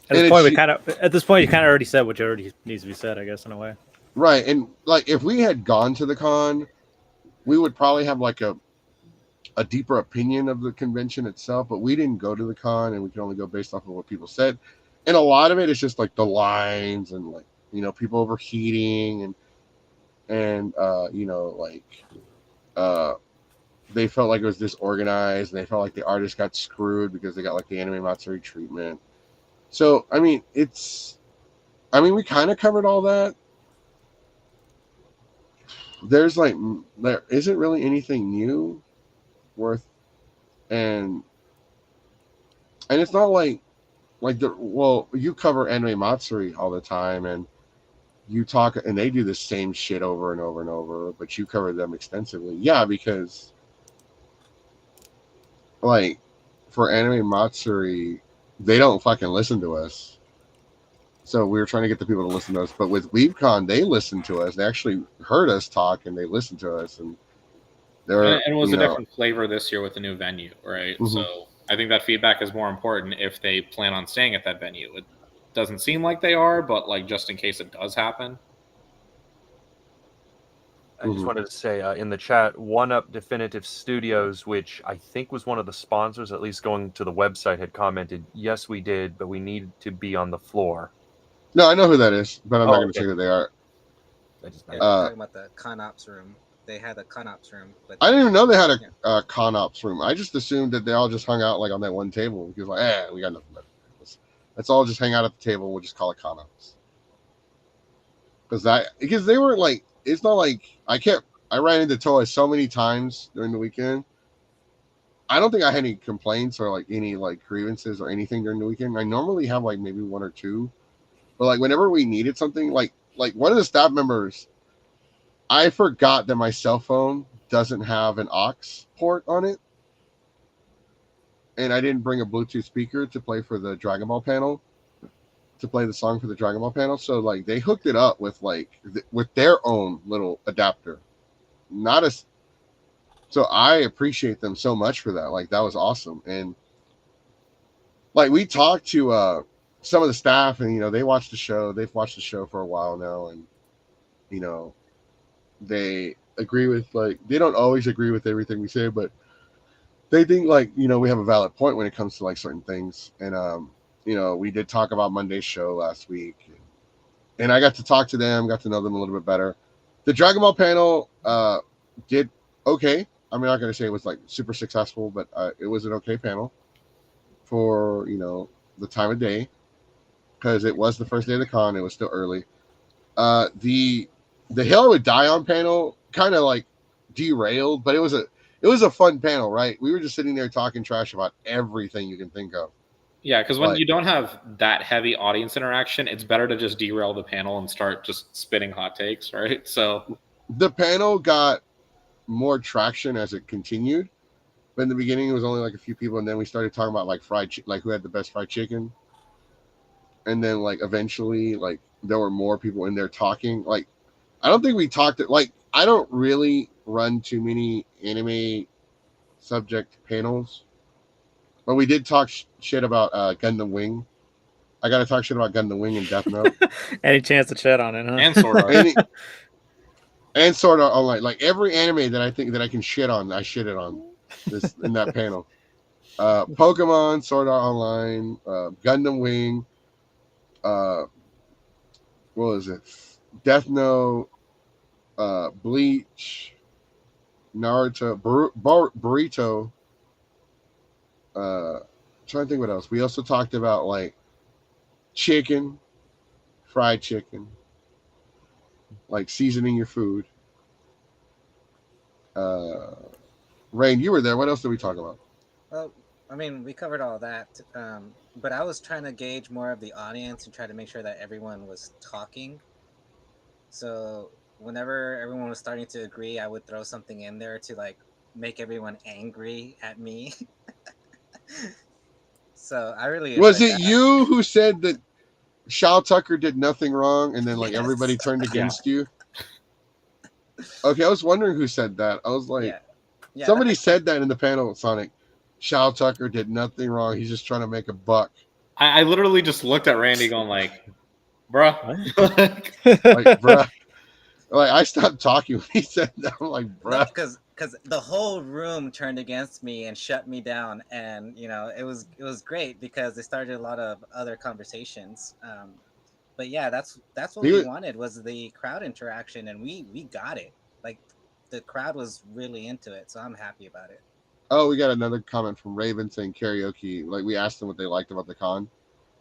At this point, you kind of already said what already needs to be said, I guess, in a way. Right, and like if we had gone to the con, we would probably have like a deeper opinion of the convention itself, but we didn't go to the con, and we can only go based off of what people said. And a lot of it is just like the lines and like people overheating and they felt like it was disorganized, and they felt like the artists got screwed because they got like the anime Matsuri treatment. So I mean we kind of covered all that. There isn't really anything new worth, and it's not like you cover anime Matsuri all the time, and you talk, and they do the same shit over and over and over, but you cover them extensively. Yeah, because like for anime Matsuri, they don't fucking listen to us. So we were trying to get the people to listen to us, but with WeebCon, they listened to us. They actually heard us talk, and they listened to us, and it was a different flavor this year with the new venue, right? Mm-hmm. So I think that feedback is more important if they plan on staying at that venue. Doesn't seem like they are, but like just in case it does happen. I just wanted to say in the chat, One Up Definitive Studios, which I think was one of the sponsors, at least going to the website, had commented, yes, we did, but we need to be on the floor. No, I know who that is, but I'm not going to okay. say who they are. Yeah, they're talking about the ConOps room. They had a ConOps room, but I didn't even know they had a ConOps room. I just assumed that they all just hung out like on that one table because like, we got nothing better. Let's all just hang out at the table. We'll just call it ConOps. Because they weren't like, it's not like I ran into Toa so many times during the weekend. I don't think I had any complaints or like any like grievances or anything during the weekend. I normally have like maybe one or two, but like whenever we needed something, like one of the staff members, I forgot that my cell phone doesn't have an aux port on it, and I didn't bring a Bluetooth speaker to play for the Dragon Ball panel, to play the song for the Dragon Ball panel. So like they hooked it up with like with their own little adapter, not as. So I appreciate them so much for that. Like that was awesome, and like we talked to some of the staff, and they watched the show. They've watched the show for a while now, and they agree with they don't always agree with everything we say, but they think we have a valid point when it comes to like certain things. And we did talk about Monday's show last week, and I got to talk to them, got to know them a little bit better. The Dragon Ball panel did okay. I'm not going to say it was like super successful, but it was an okay panel for the time of day, because it was the first day of the con. It was still early. The Hill Would Die On panel kind of like derailed, but it was a fun panel, right? We were just sitting there talking trash about everything you can think of. Yeah, because when you don't have that heavy audience interaction, it's better to just derail the panel and start just spitting hot takes, right? So the panel got more traction as it continued, but in the beginning it was only like a few people, and then we started talking about like like who had the best fried chicken, and then like eventually like there were more people in there talking. Like I don't think we talked I don't really run too many anime subject panels, but we did talk shit about Gundam Wing. I got to talk shit about Gundam Wing and Death Note. Any chance to chat on it, huh? And Sword Art. And Sword Art Online. Like every anime that I think that I can shit on, I shit it on in that panel. Pokemon, Sword Art Online, Gundam Wing, what was it? Death Note, Bleach, Naruto, Burrito. Trying to think what else. We also talked about like chicken, fried chicken, like seasoning your food. Rain, you were there. What else did we talk about? Well, I mean, we covered all that, but I was trying to gauge more of the audience and try to make sure that everyone was talking. So whenever everyone was starting to agree, I would throw something in there to like make everyone angry at me. So I really was it that. You who said that Shao Tucker did nothing wrong, and then like everybody turned against you? Okay, I was wondering who said that. I was like, somebody said that in the panel, Sonic. Shao Tucker did nothing wrong. He's just trying to make a buck. I literally just looked at Randy going like, bruh. Like, bruh. Like, I stopped talking when he said that. I'm like, bruh. Because the whole room turned against me and shut me down. And, it was great because they started a lot of other conversations. But yeah, that's what we wanted, was the crowd interaction. And we got it. Like, the crowd was really into it. So I'm happy about it. Oh, we got another comment from Raven saying karaoke. Like, we asked them what they liked about the con.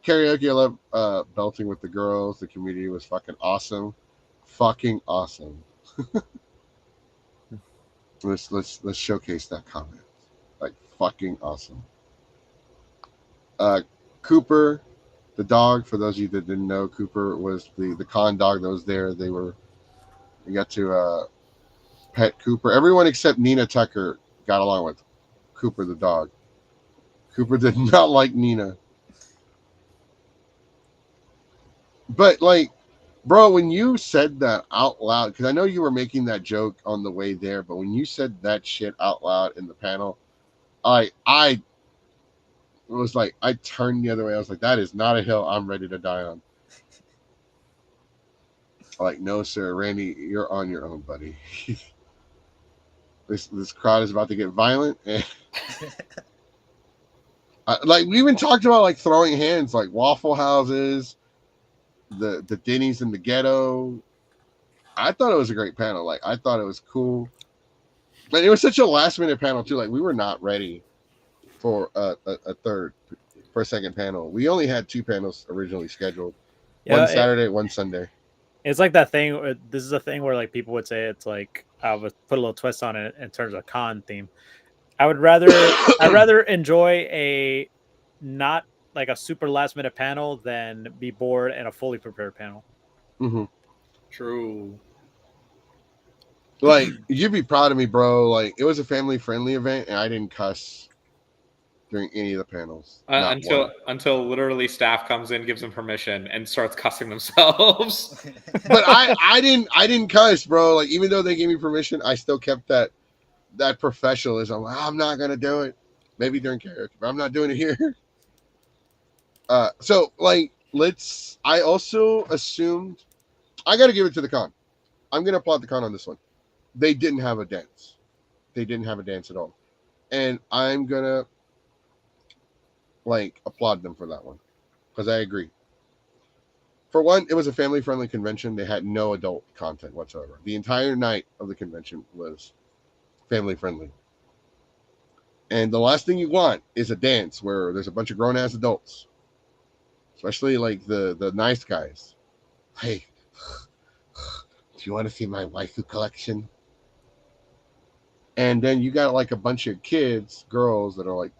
Karaoke, I love belting with the girls. The community was fucking awesome. Fucking awesome. Let's showcase that comment. Like, fucking awesome. Cooper, the dog, for those of you that didn't know, Cooper was the con dog that was there. We got to pet Cooper. Everyone except Nina Tucker got along with Cooper the dog. Cooper did not like Nina. But like, bro, when you said that out loud, because I know you were making that joke on the way there, but when you said that shit out loud in the panel, I It was like I turned the other way. I was like, that is not a hill I'm ready to die on. Like, no, sir, Randy, you're on your own, buddy. This crowd is about to get violent, and like we even talked about like throwing hands, like Waffle Houses, the Denny's in the ghetto. I thought it was a great panel. Like I thought it was cool, but it was such a last minute panel too. Like we were not ready for a second panel. We only had 2 panels originally scheduled. One Saturday, one Sunday. It's like that thing. This is a thing where like people would say it's like I would put a little twist on it in terms of con theme. I'd rather enjoy a not like a super last minute panel than be bored in a fully prepared panel. Mm-hmm. True. Like you'd be proud of me, bro. Like it was a family friendly event, and I didn't cuss during any of the panels. Until literally staff comes in, gives them permission, and starts cussing themselves. But I didn't cuss, bro. Like even though they gave me permission, I still kept that professionalism. Like, I'm not gonna do it. Maybe during karaoke, but I'm not doing it here. So like I also assumed I gotta give it to the con. I'm gonna applaud the con on this one. They didn't have a dance. They didn't have a dance at all. And I'm gonna like applaud them for that one. Because I agree. For one, it was a family-friendly convention. They had no adult content whatsoever. The entire night of the convention was family-friendly. And the last thing you want is a dance where there's a bunch of grown-ass adults. Especially like the nice guys. Hey, do you want to see my waifu collection? And then you got like a bunch of kids, girls that are like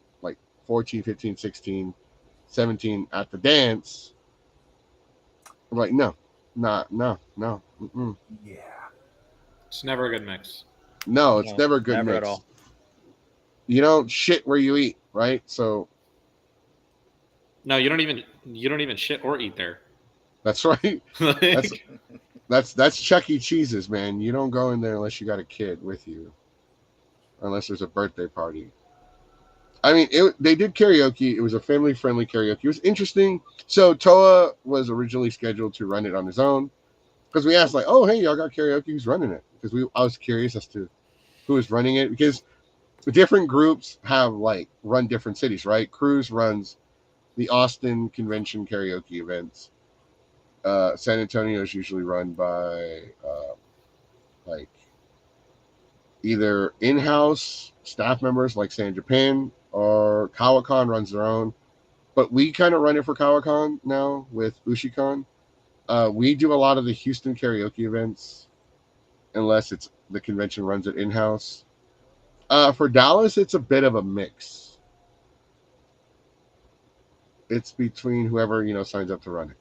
14, 15, 16, 17 at the dance. I'm like, no. Mm-mm. Yeah. It's never a good mix. No, it's never a good never mix. At all. You don't shit where you eat, right? So no, you don't even shit or eat there. That's right. That's Chuck E. Cheese's, man. You don't go in there unless you got a kid with you, unless there's a birthday party. I mean, they did karaoke. It was a family-friendly karaoke. It was interesting. So Toa was originally scheduled to run it on his own because we asked, like, "Oh, hey, y'all got karaoke? Who's running it?" Because I was curious as to who was running it because different groups have like run different cities, right? Cruz runs the Austin Convention karaoke events. San Antonio is usually run by like either in-house staff members like San Japan, or Kawakan runs their own. But we kind of run it for Kawakan now with Ushikon. We do a lot of the Houston karaoke events unless it's the convention runs it in-house. For Dallas, it's a bit of a mix. It's between whoever, signs up to run it.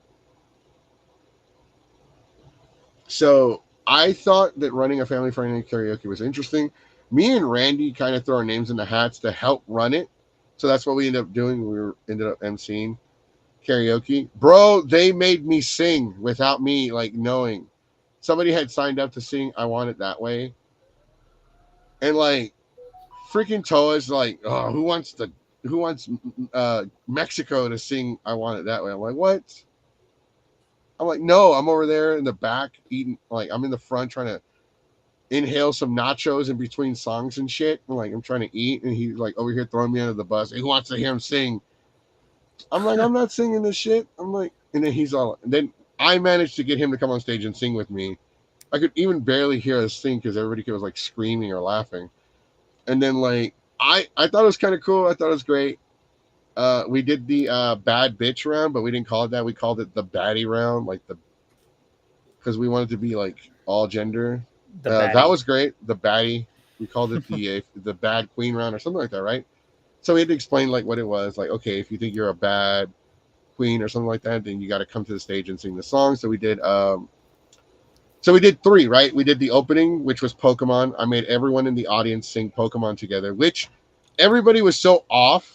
So I thought that running a family-friendly karaoke was interesting. Me and Randy kind of throw our names in the hats to help run it. So that's what we ended up doing. We ended up emceeing karaoke. Bro, they made me sing without me like knowing. Somebody had signed up to sing I Want It That Way. And like freaking Toa's like, oh, who wants Mexico to sing I Want It That Way? I'm like, what? I'm like, no, I'm over there in the back eating, like I'm in the front trying to inhale some nachos in between songs and shit. I'm trying to eat, and he's like over here throwing me under the bus. Who wants to hear him sing? I'm like, I'm not singing this shit. I'm like, and then and then I managed to get him to come on stage and sing with me. I could even barely hear us sing because everybody was like screaming or laughing. And then like, I thought it was kind of cool. I thought it was great. We did the bad bitch round, but we didn't call it that. We called it the baddie round, because we wanted to be like all gender. That was great. The baddie. We called it the bad queen round or something like that, right? So we had to explain like what it was. Like, okay, if you think you're a bad queen or something like that, then you got to come to the stage and sing the song. So we did. So we did 3, right? We did the opening, which was Pokemon. I made everyone in the audience sing Pokemon together, which everybody was so off.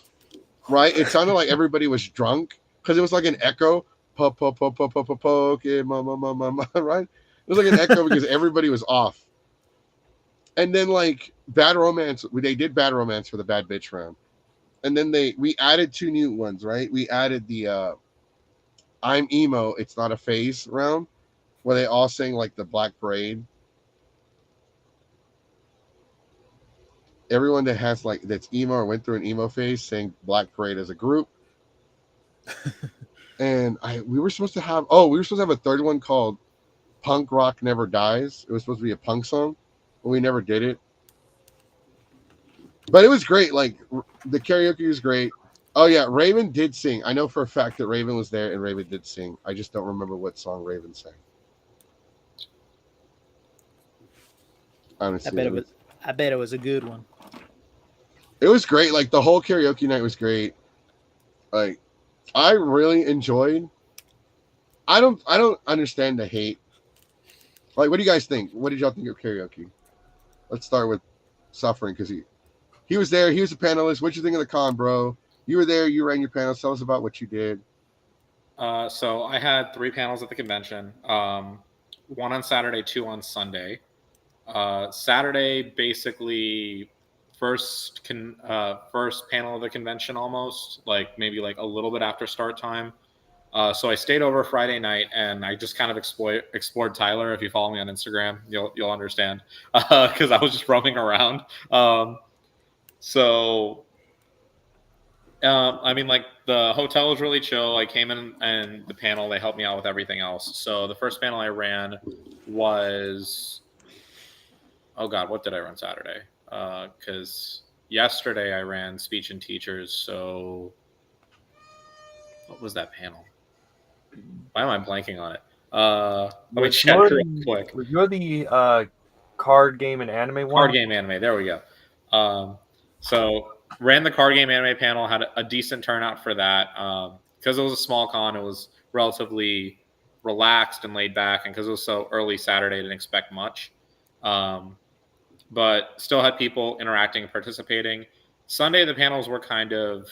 Right, it sounded like everybody was drunk because it was like an echo, Pokemon, right? It was like an echo because everybody was off. And then like Bad Romance, they did Bad Romance for the Bad Bitch round, and then we added 2 new ones, right? We added the I'm emo, it's not a phase round, where they all sing like the Black Parade. Everyone that has like that's emo or went through an emo phase sang Black Parade as a group. And we were supposed to have a third one called Punk Rock Never Dies. It was supposed to be a punk song, but we never did it. But it was great. Like the karaoke was great. Oh yeah, Raven did sing. I know for a fact that Raven was there and Raven did sing. I just don't remember what song Raven sang. Honestly, I bet it was a good one. It was great. Like the whole karaoke night was great. Like I really enjoyed. I don't understand the hate. Like, what do you guys think? What did y'all think of karaoke? Let's start with Suffering, because he was there. He was a panelist. What you think of the con, bro? You were there. You ran your panel. Tell us about what you did. So I had 3 panels at the convention. 1 on Saturday, 2 on Sunday. Saturday, basically first panel of the convention, almost like maybe like a little bit after start time. So I stayed over Friday night and I just kind of explored Tyler. If you follow me on Instagram, you'll understand, because I was just roaming around. I mean, like the hotel was really chill. I came in and the panel, they helped me out with everything else. So the first panel I ran was, oh God, what did I run Saturday? Because yesterday I ran speech and teachers. So what was that panel? Why am I blanking on it? Let me check real quick. You're the card game and anime one? Card game anime. There we go. So ran the card game anime panel, had a decent turnout for that. Because it was a small con, it was relatively relaxed and laid back. And because it was so early Saturday, I didn't expect much. But still had people interacting and participating. Sunday, the panels were kind of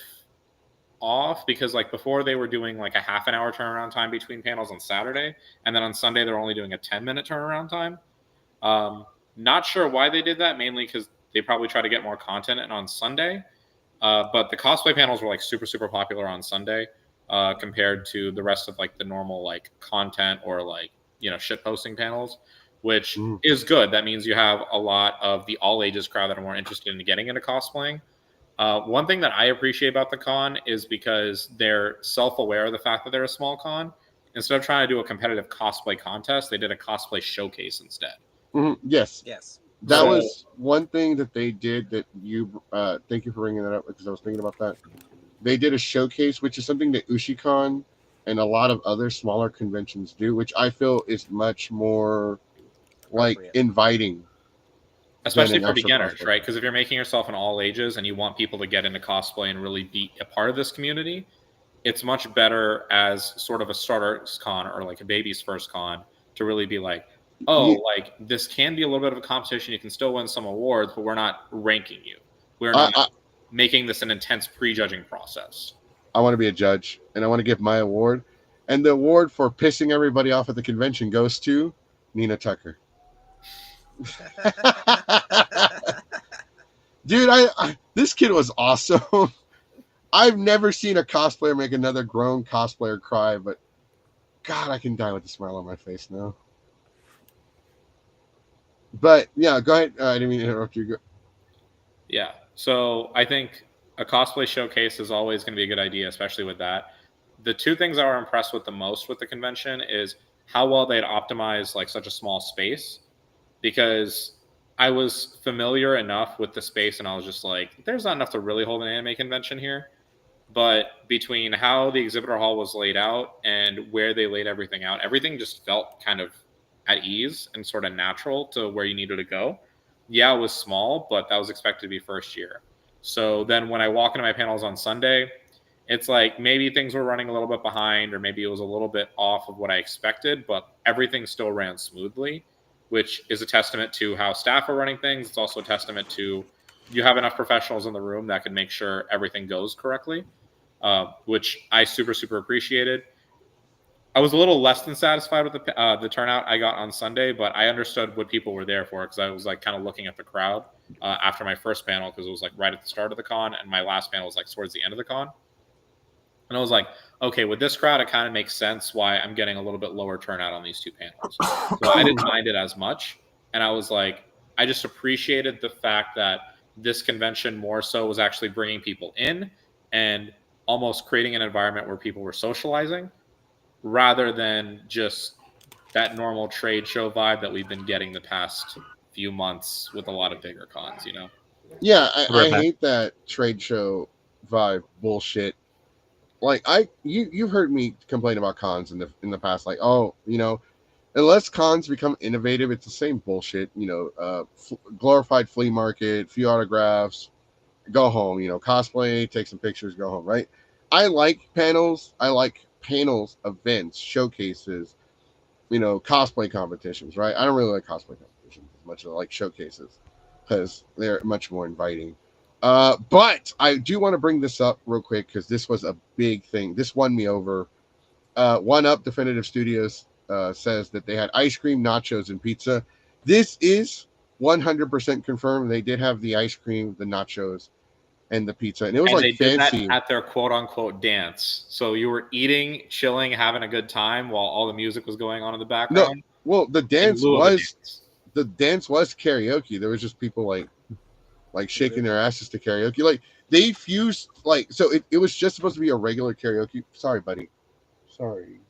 off because like before they were doing like a half an hour turnaround time between panels on Saturday, and then on Sunday they're only doing a 10-minute turnaround time. Not sure why they did that, mainly because they probably try to get more content in on Sunday. But the cosplay panels were like super popular on Sunday compared to the rest of like the normal like content or like, you know, shit posting panels, which is good. That means you have a lot of the all ages crowd that are more interested in getting into cosplaying. One thing that I appreciate about the con is because they're self-aware of the fact that they're a small con. Instead of trying to do a competitive cosplay contest, they did a cosplay showcase instead. Yes. That So, was one thing that they did that you, thank you for bringing that up because I was thinking about that. They did a showcase, which is something that UshiCon and a lot of other smaller conventions do, which I feel is much more like inviting. especially for beginners, cosplay, right? Because if you're making yourself an all ages and you want people to get into cosplay and really be a part of this community, it's much better as sort of a starter's con or like a baby's first con to really be like, oh, like this can be a little bit of a competition. You can still win some awards, but we're not ranking you. We're not making this an intense prejudging process. I want to be a judge and I want to give my award. And the award for pissing everybody off at the convention goes to Nina Tucker. Dude, this kid was awesome. I've never seen a cosplayer make another grown cosplayer cry, but God, I can die with a smile on my face now. But yeah, go ahead. I didn't mean to interrupt you. Yeah, so I think a cosplay showcase is always going to be a good idea, especially with that. The 2 things I were impressed with the most with the convention is how well they had optimized like such a small space, because I was familiar enough with the space and I was just like, there's not enough to really hold an anime convention here. But between how the exhibitor hall was laid out and where they laid everything out, everything just felt kind of at ease and sort of natural to where you needed to go. Yeah, it was small, but that was expected to be first year. So then when I walk into my panels on Sunday, it's like maybe things were running a little bit behind or maybe it was a little bit off of what I expected, but everything still ran smoothly, which is a testament to how staff are running things. It's also a testament to you have enough professionals in the room that can make sure everything goes correctly, which I super appreciated. I was a little less than satisfied with the turnout I got on Sunday, but I understood what people were there for because I was like kind of looking at the crowd. after my first panel because it was like right at the start of the con, and my last panel was like towards the end of the con. And I was like, okay, with this crowd, it kind of makes sense why I'm getting a little bit lower turnout on these 2 panels. So I didn't mind it as much. And I was like, I just appreciated the fact that this convention more so was actually bringing people in and almost creating an environment where people were socializing rather than just that normal trade show vibe that we've been getting the past few months with a lot of bigger cons, you know? Yeah, I hate that trade show vibe bullshit. Like you've heard me complain about cons in the past, like, oh, you know, unless cons become innovative, it's the same bullshit. You know, glorified flea market, few autographs, go home. You know, cosplay, take some pictures, go home. Right? I like panels. I like panels, events, showcases. You know, cosplay competitions. Right? I don't really like cosplay competitions as much as I like showcases because they're much more inviting. But I do want to bring this up real quick because this was a big thing. This won me over. One Up Definitive Studios says that they had ice cream, nachos, and pizza. This is 100% confirmed. They did have the ice cream, the nachos, and the pizza, and it was And like they did fancy. that at their quote unquote dance. So you were eating, chilling, having a good time while all the music was going on in the background. No, well, the dance was karaoke. There was just people like shaking their asses to karaoke. Like they fused like so it was just supposed to be a regular karaoke. Sorry, buddy. Sorry.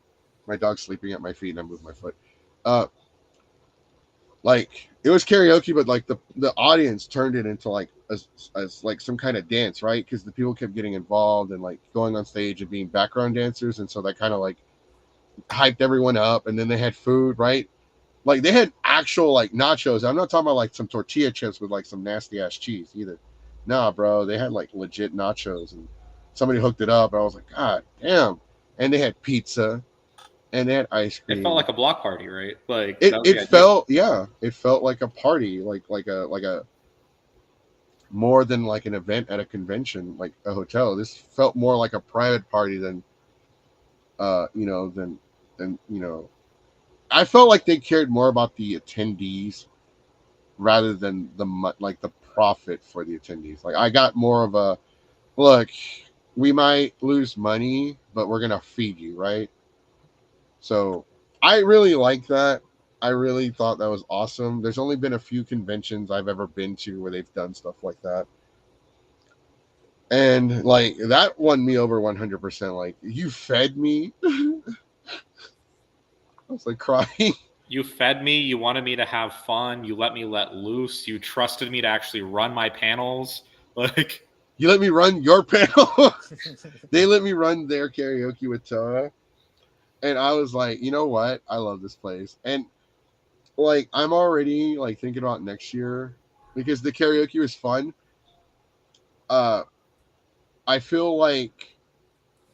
My dog's sleeping at my feet and I moved my foot. Like it was karaoke, but like the audience turned it into like as like some kind of dance, right? Because the people kept getting involved and like going on stage and being background dancers, and so that kind of like hyped everyone up. And then they had food, right? Like they had actual like nachos. I'm not talking about like some tortilla chips with like some nasty ass cheese either. Nah, bro, they had like legit nachos, and somebody hooked it up. And I was like, God damn! And they had pizza, and they had ice cream. It felt like a block party, right? Like it felt it felt like a party, like a more than like an event at a convention, like a hotel. This felt more like a private party than than I felt like they cared more about the attendees rather than the profit for the attendees. Like I got more of a look, we might lose money, but we're gonna feed you, right? So I really like that. I really thought that was awesome. There's only been a few conventions I've ever been to where they've done stuff like that. And like that won me over 100%. Like you fed me. I was like crying. You fed me. You wanted me to have fun. You let me let loose. You trusted me to actually run my panels. Like you let me run your panel. They let me run their karaoke with Toa. And I was like, you know what? I love this place. And like I'm already like thinking about next year because the karaoke was fun. I feel like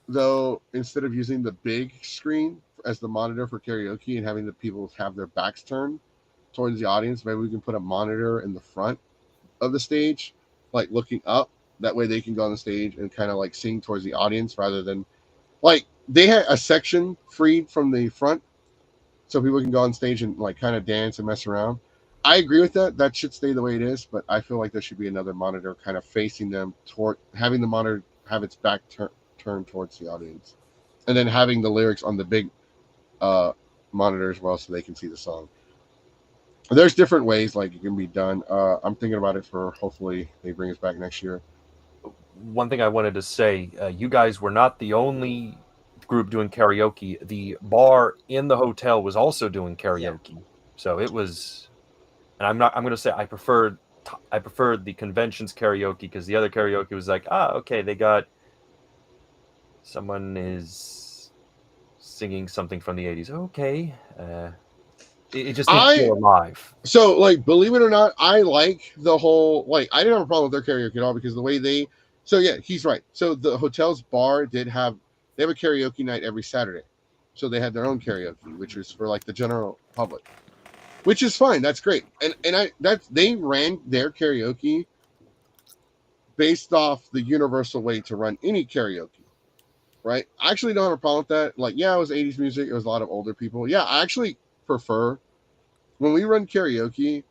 though instead of using the big screen as the monitor for karaoke and having the people have their backs turned towards the audience, maybe we can put a monitor in the front of the stage, like looking up. That way they can go on the stage and kind of like sing towards the audience rather than like they had a section freed from the front so people can go on stage and like kind of dance and mess around. I agree with that. That should stay the way it is, but I feel like there should be another monitor kind of facing them toward having the monitor have its back turned towards the audience, and then having the lyrics on the big monitor as well so they can see the song. There's different ways like it can be done. I'm thinking about it for hopefully they bring us back next year. One thing I wanted to say, you guys were not the only group doing karaoke. The bar in the hotel was also doing karaoke. Yeah. So it was, and I'm going to say I preferred the convention's karaoke because the other karaoke was like, okay, they got someone is singing something from the 80s. Okay. It just didn't feel alive. So, like, believe it or not, I like the whole, like, I didn't have a problem with their karaoke at all because the way they, so yeah, he's right. So the hotel's bar they have a karaoke night every Saturday. So they had their own karaoke, which was for like the general public, which is fine. That's great. And they ran their karaoke based off the universal way to run any karaoke, right? I actually don't have a problem with that. Like, yeah, it was 80s music. It was a lot of older people. Yeah, I actually prefer when we run karaoke,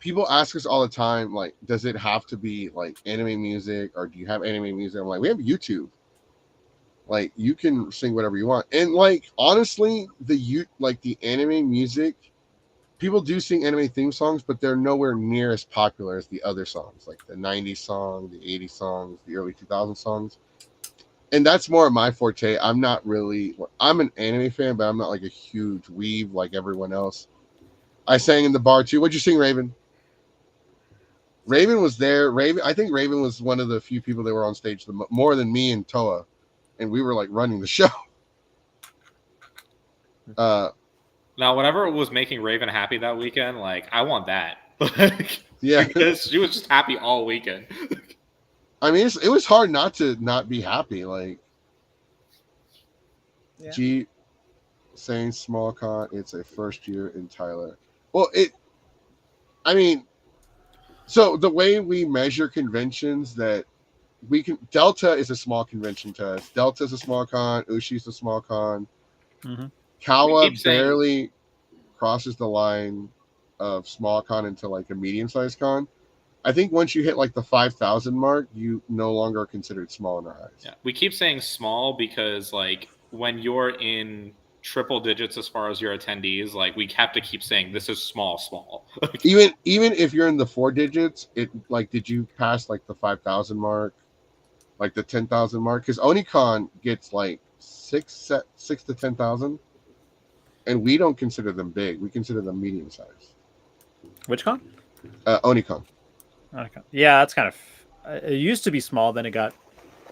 people ask us all the time, like, does it have to be like anime music, or do you have anime music? I'm like, we have YouTube. Like, you can sing whatever you want. And like, honestly, the anime music, people do sing anime theme songs, but they're nowhere near as popular as the other songs, like the 90s song, the 80s songs, the early 2000s songs. And that's more of my forte. I'm an anime fan, but I'm not like a huge weeb like everyone else. I sang in the bar too. What'd you sing, Raven? Raven was there. I think Raven was one of the few people that were on stage more than me and Toa, and we were like running the show. Now, whatever was making Raven happy that weekend, like, I want that. Yeah, because she was just happy all weekend. I mean, it was hard not to not be happy. Like, Yeah. G saying small con, it's a first year in Tyler. Well, so the way we measure conventions, that Delta is a small convention to us. Delta is a small con. Ushi's a small con. Mhm. Kawa barely crosses the line of small con into like a medium-sized con. I think once you hit like the 5,000 mark, you no longer are considered small in our eyes. Yeah, we keep saying small because like when you're in triple digits as far as your attendees, like we have to keep saying this is small. even if you're in the 4 digits, it like, did you pass like the 5,000 mark, like the 10,000 mark? Because Onicon gets like 6 to 10,000, and we don't consider them big. We consider them medium sized. Which con? Onicon. Okay. Yeah, that's kind of. It used to be small, then it got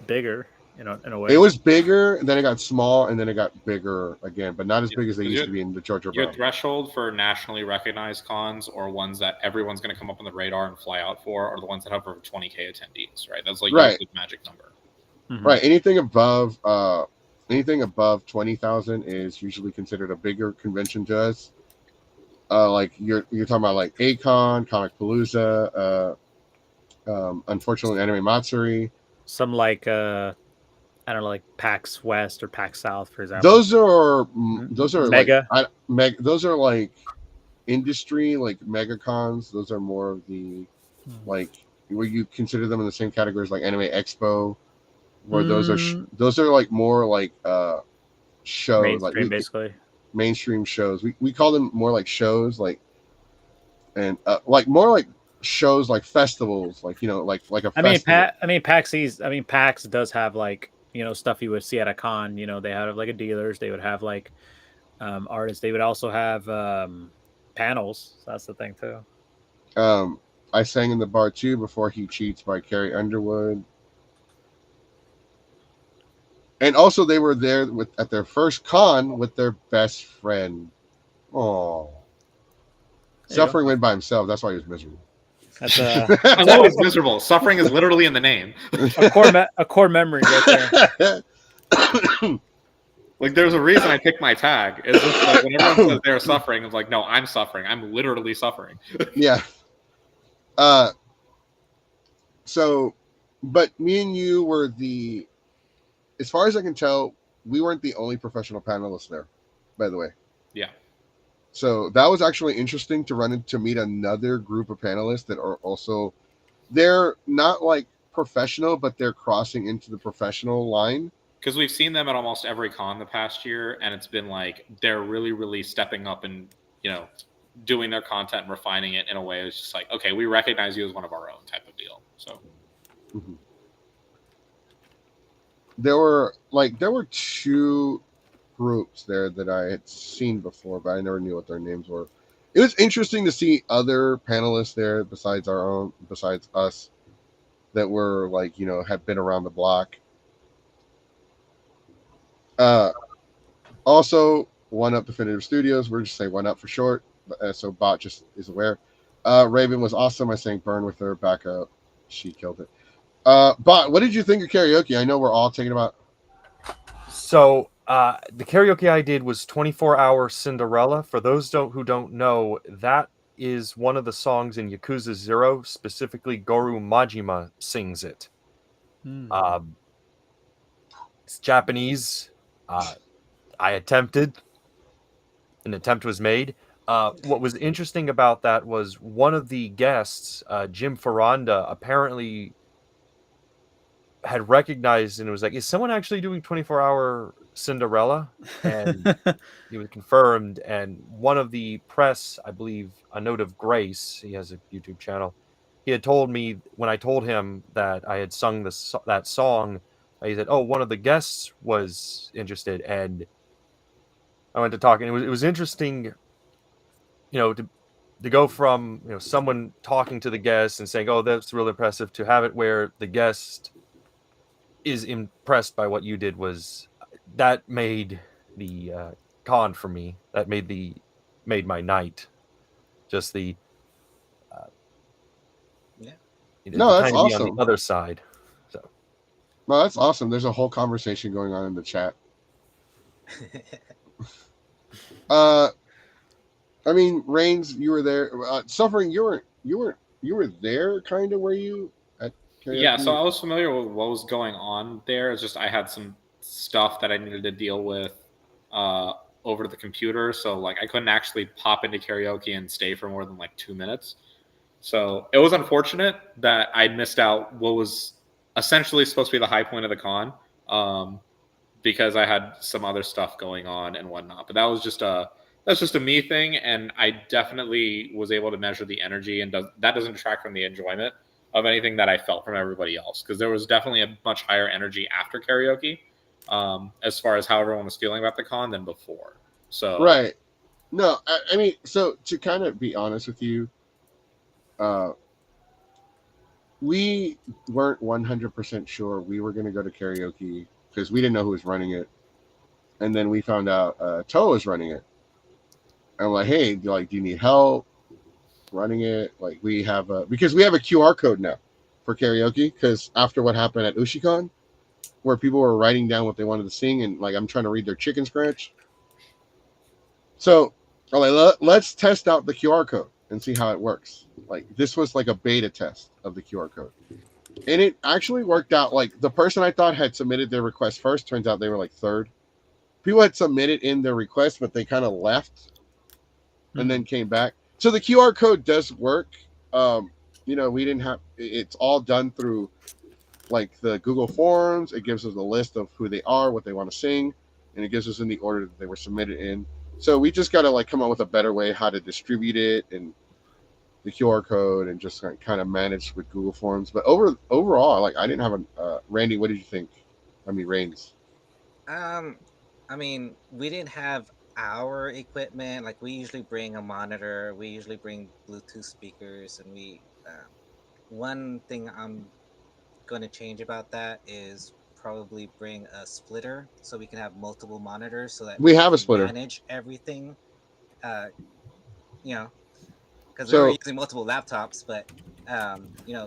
bigger. In a way. It was bigger, and then it got small, and then it got bigger again, but not as big as they used to be in the Georgia Your Brown. threshold for nationally recognized cons, or ones that everyone's going to come up on the radar and fly out for, are the ones that have over 20K attendees, right? That's like usually the magic number. Mm-hmm. Right. Anything above 20,000 is usually considered a bigger convention to us. Like you're talking about like A-Con, Comic Palooza, unfortunately Anime Matsuri. Some like I don't know, like PAX West or PAX South, for example. Those are mega. Those are like industry, like mega cons. Those are more of the like where you consider them in the same categories like Anime Expo, where those are like more like shows, mainstream, like basically mainstream shows. We call them more like shows, like, and like more like shows, like festivals, like, you know, like a festival. PAX does have like, you know, stuff you would see at a con. You know, they have like a dealers, they would have like artists, they would also have panels. So that's the thing too. I sang in the bar too before he cheats by Carrie Underwood. And also they were there at their first con with their best friend. Oh, Suffering went by himself. That's why he was miserable. That's I'm always miserable. Suffering is literally in the name. a core memory right there. Like, there's a reason I picked my tag. It's just like when everyone says they're suffering, it's like, no, I'm suffering. I'm literally suffering. Yeah. So, but me and you were as far as I can tell, we weren't the only professional panelists there, by the way. Yeah. So that was actually interesting to meet another group of panelists that are also, they're not like professional, but they're crossing into the professional line. Because we've seen them at almost every con the past year, and it's been like they're really, really stepping up and, you know, doing their content and refining it in a way it's just like, okay, we recognize you as one of our own type of deal. So there were two groups there that I had seen before, but I never knew what their names were. It was interesting to see other panelists there besides us, that were like, you know, had been around the block. Also, One Up Definitive Studios. We're just saying One Up for short, so Bot just is aware. Raven was awesome. I sang Burn with her. Back up. She killed it. Bot, what did you think of karaoke? I know we're all thinking about. So the karaoke I did was 24-Hour Cinderella. For those who don't know, that is one of the songs in Yakuza 0. Specifically, Goru Majima sings it. It's Japanese. I attempted. An attempt was made. What was interesting about that was one of the guests, Jim Ferranda, apparently had recognized and was like, "Is someone actually doing 24-hour Cinderella?" And he was confirmed. And one of the press, I believe, A Note of Grace, he has a YouTube channel. He had told me when I told him that I had sung that song, he said, "Oh, one of the guests was interested," and I went to talk, and it was interesting, to go from someone talking to the guest and saying, "Oh, that's real impressive," to have it where the guest is impressed by what you did. That made the con for me. That made my night. Just the No, to that's kind of be on awesome. the other side. So No, that's awesome. There's a whole conversation going on in the chat. I mean, Reigns, you were there. Suffering, you were there, kind of. Were you at karaoke? Yeah, so I was familiar with what was going on there. It's just I had some stuff that I needed to deal with over the computer, so like I couldn't actually pop into karaoke and stay for more than like 2 minutes. So it was unfortunate that I missed out what was essentially supposed to be the high point of the con, because I had some other stuff going on and whatnot. But that's just a me thing, and I definitely was able to measure the energy, and that doesn't detract from the enjoyment of anything that I felt from everybody else, because there was definitely a much higher energy after karaoke, as far as how everyone was feeling about the con than before. So right. No, I mean, so to kind of be honest with you, we weren't 100% sure we were going to go to karaoke because we didn't know who was running it, and then we found out Toe was running it. And I'm like, hey, do you need help running it? Like, because we have a QR code now for karaoke, because after what happened at Ushicon, where people were writing down what they wanted to sing, and like I'm trying to read their chicken scratch. So I'm like, let's test out the QR code and see how it works. Like, this was like a beta test of the QR code, and it actually worked out. Like, the person I thought had submitted their request first, turns out they were like third. People had submitted in their request, but they kind of left and then came back. So the QR code does work. We didn't have, it's all done through like the Google Forms. It gives us a list of who they are, what they want to sing, and it gives us in the order that they were submitted in. So we just got to like come up with a better way how to distribute it and the QR code, and just kind of manage with Google Forms. But overall, like, I didn't have a Randy. What did you think? I mean, Reigns. I mean, we didn't have our equipment. Like, we usually bring a monitor. We usually bring Bluetooth speakers, and one thing I'm going to change about that is probably bring a splitter so we can have multiple monitors so that We have a can splitter. manage everything. Because we So were using multiple laptops, but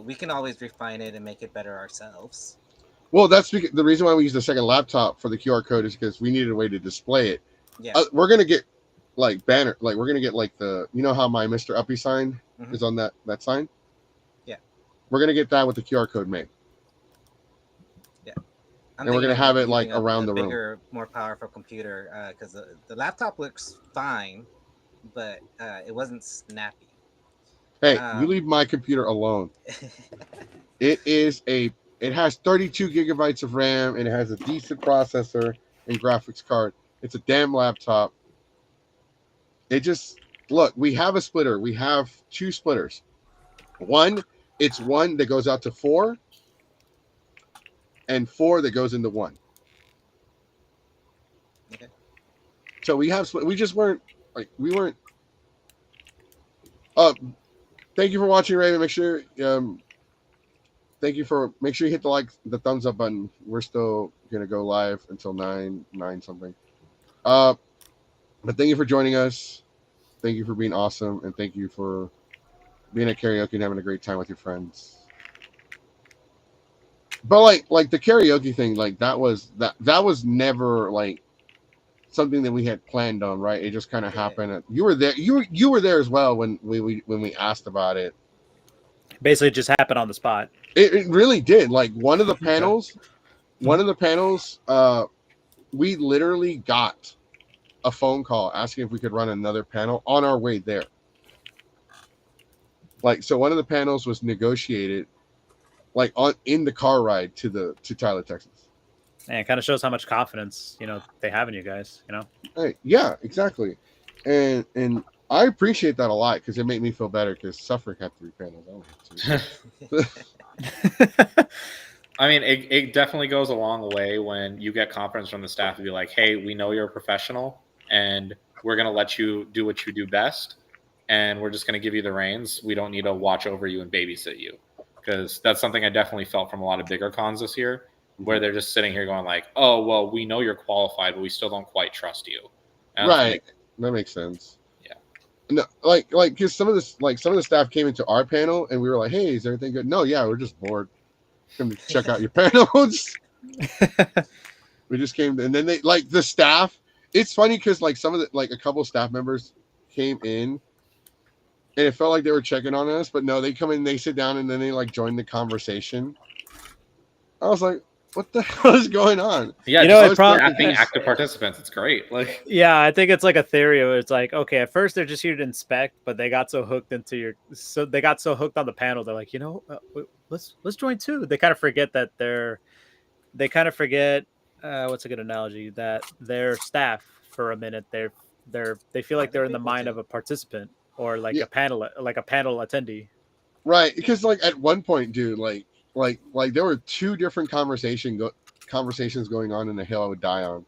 we can always refine it and make it better ourselves. well, that's because the reason why we use the second laptop for the QR code is because we needed a way to display it. Yeah. We're gonna get like banner, like we're gonna get like how my Mr. Uppy sign is on that sign. Yeah. We're gonna get that with the QR code made. Yeah. And we're gonna have it like around the room. Bigger, more powerful computer, because the laptop looks fine, but it wasn't snappy. Hey, you leave my computer alone. It has 32 gigabytes of RAM, and it has a decent processor and graphics card. It's a damn laptop. Look, we have a splitter. We have two splitters. It's one that goes out to 4, and 4 that goes into 1. Okay. So we have, we just weren't, like, we weren't. Thank you for watching, Raven. Make sure, make sure you hit the thumbs up button. We're still gonna go live until 9 something. But thank you for joining us. Thank you for being awesome, and thank you for being at karaoke and having a great time with your friends. But like the karaoke thing, like that was never like something that we had planned on, right? It just kind of happened. You were there. You were there as well when we asked about it. Basically, it just happened on the spot. It really did. Like one of the panels, we literally got a phone call asking if we could run another panel on our way there. Like, so one of the panels was negotiated like in the car ride to Tyler, Texas. And it kind of shows how much confidence, they have in you guys, Hey, yeah, exactly. And I appreciate that a lot because it made me feel better because Suffolk had 3 panels. I only had 2. I mean, it definitely goes a long way when you get confidence from the staff to be like, hey, we know you're a professional and we're going to let you do what you do best. And we're just going to give you the reins. We don't need to watch over you and babysit you. Because that's something I definitely felt from a lot of bigger cons this year, where they're just sitting here going like, oh, well, we know you're qualified, but we still don't quite trust you. And right. That makes sense. Yeah. No, like, because some of the staff came into our panel and we were like, hey, is everything good? No, yeah, we're just bored. Come to check out your panels. We just came, and then they like the staff. It's funny because like some of the a couple of staff members came in, and it felt like they were checking on us, but no, they come in, they sit down, and then they like join the conversation. I was like, what the hell is going on? Yeah, being active participants. It's great. Like, yeah, I think it's like a theory where it's like, okay, at first they're just here to inspect, but they got so hooked on the panel, they're like, let's join too. They kind of forget that what's a good analogy, that they're staff for a minute. They feel like they're in the mind of a participant or a panel attendee. Right, because like at one point, dude, like there were 2 different conversations going on in the hill I would die on.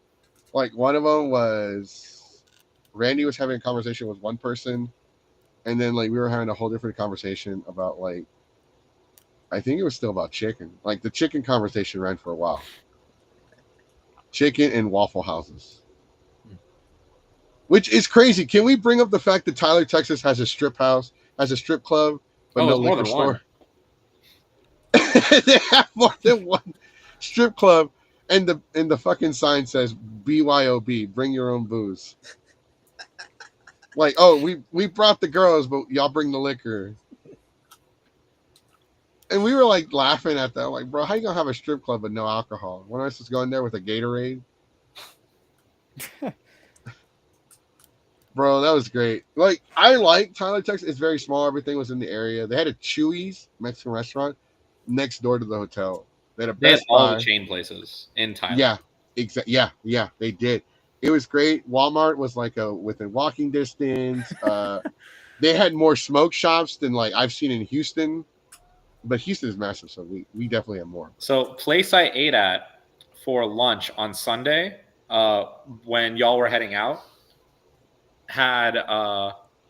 Like one of them was Randy was having a conversation with one person, and then like we were having a whole different conversation about like, I think it was still about chicken. Like the chicken conversation ran for a while. Chicken and Waffle Houses, which is crazy. Can we bring up the fact that Tyler, Texas has a strip club, but no liquor store? They have more than one strip club, and the fucking sign says BYOB, bring your own booze. Like, oh, we brought the girls, but y'all bring the liquor. And we were like laughing at that, like, bro, how you gonna have a strip club but no alcohol? One of us is going there with a Gatorade. Bro, that was great. Like, I like Tyler, Texas. It's very small. Everything was in the area. They had a Chewy's Mexican restaurant next door to the hotel. They had a Best Buy. All the chain places in Thailand. Yeah, exactly. Yeah, they did. It was great. Walmart was like within walking distance. They had more smoke shops than like I've seen in Houston, but Houston is massive, so we definitely have more. So, place I ate at for lunch on Sunday, when y'all were heading out, had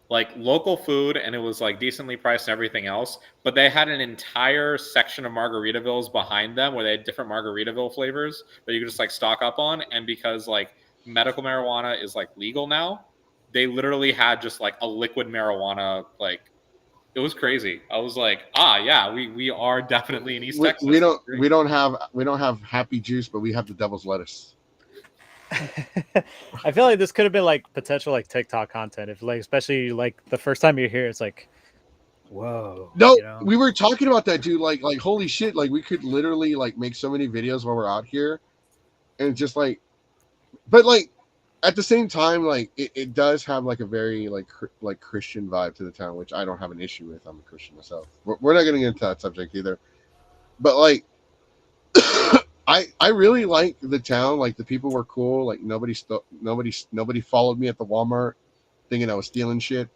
like local food, and it was like decently priced and everything else, but they had an entire section of Margaritavilles behind them where they had different Margaritaville flavors that you could just like stock up on. And because like medical marijuana is like legal now, they literally had just like a liquid marijuana. Like, it was crazy. I was like, yeah, we are definitely in East Texas. We don't have happy juice, but we have the devil's lettuce. I feel like this could have been like potential like TikTok content, if like, especially like the first time you're here, it's like, whoa. No, we were talking about that, dude. Like holy shit! Like we could literally like make so many videos while we're out here, and just like, but like at the same time, like it does have like a very like Christian vibe to the town, which I don't have an issue with. I'm a Christian myself. We're not getting into that subject either, but like. I really like the town. Like the people were cool. Like nobody followed me at the Walmart, thinking I was stealing shit.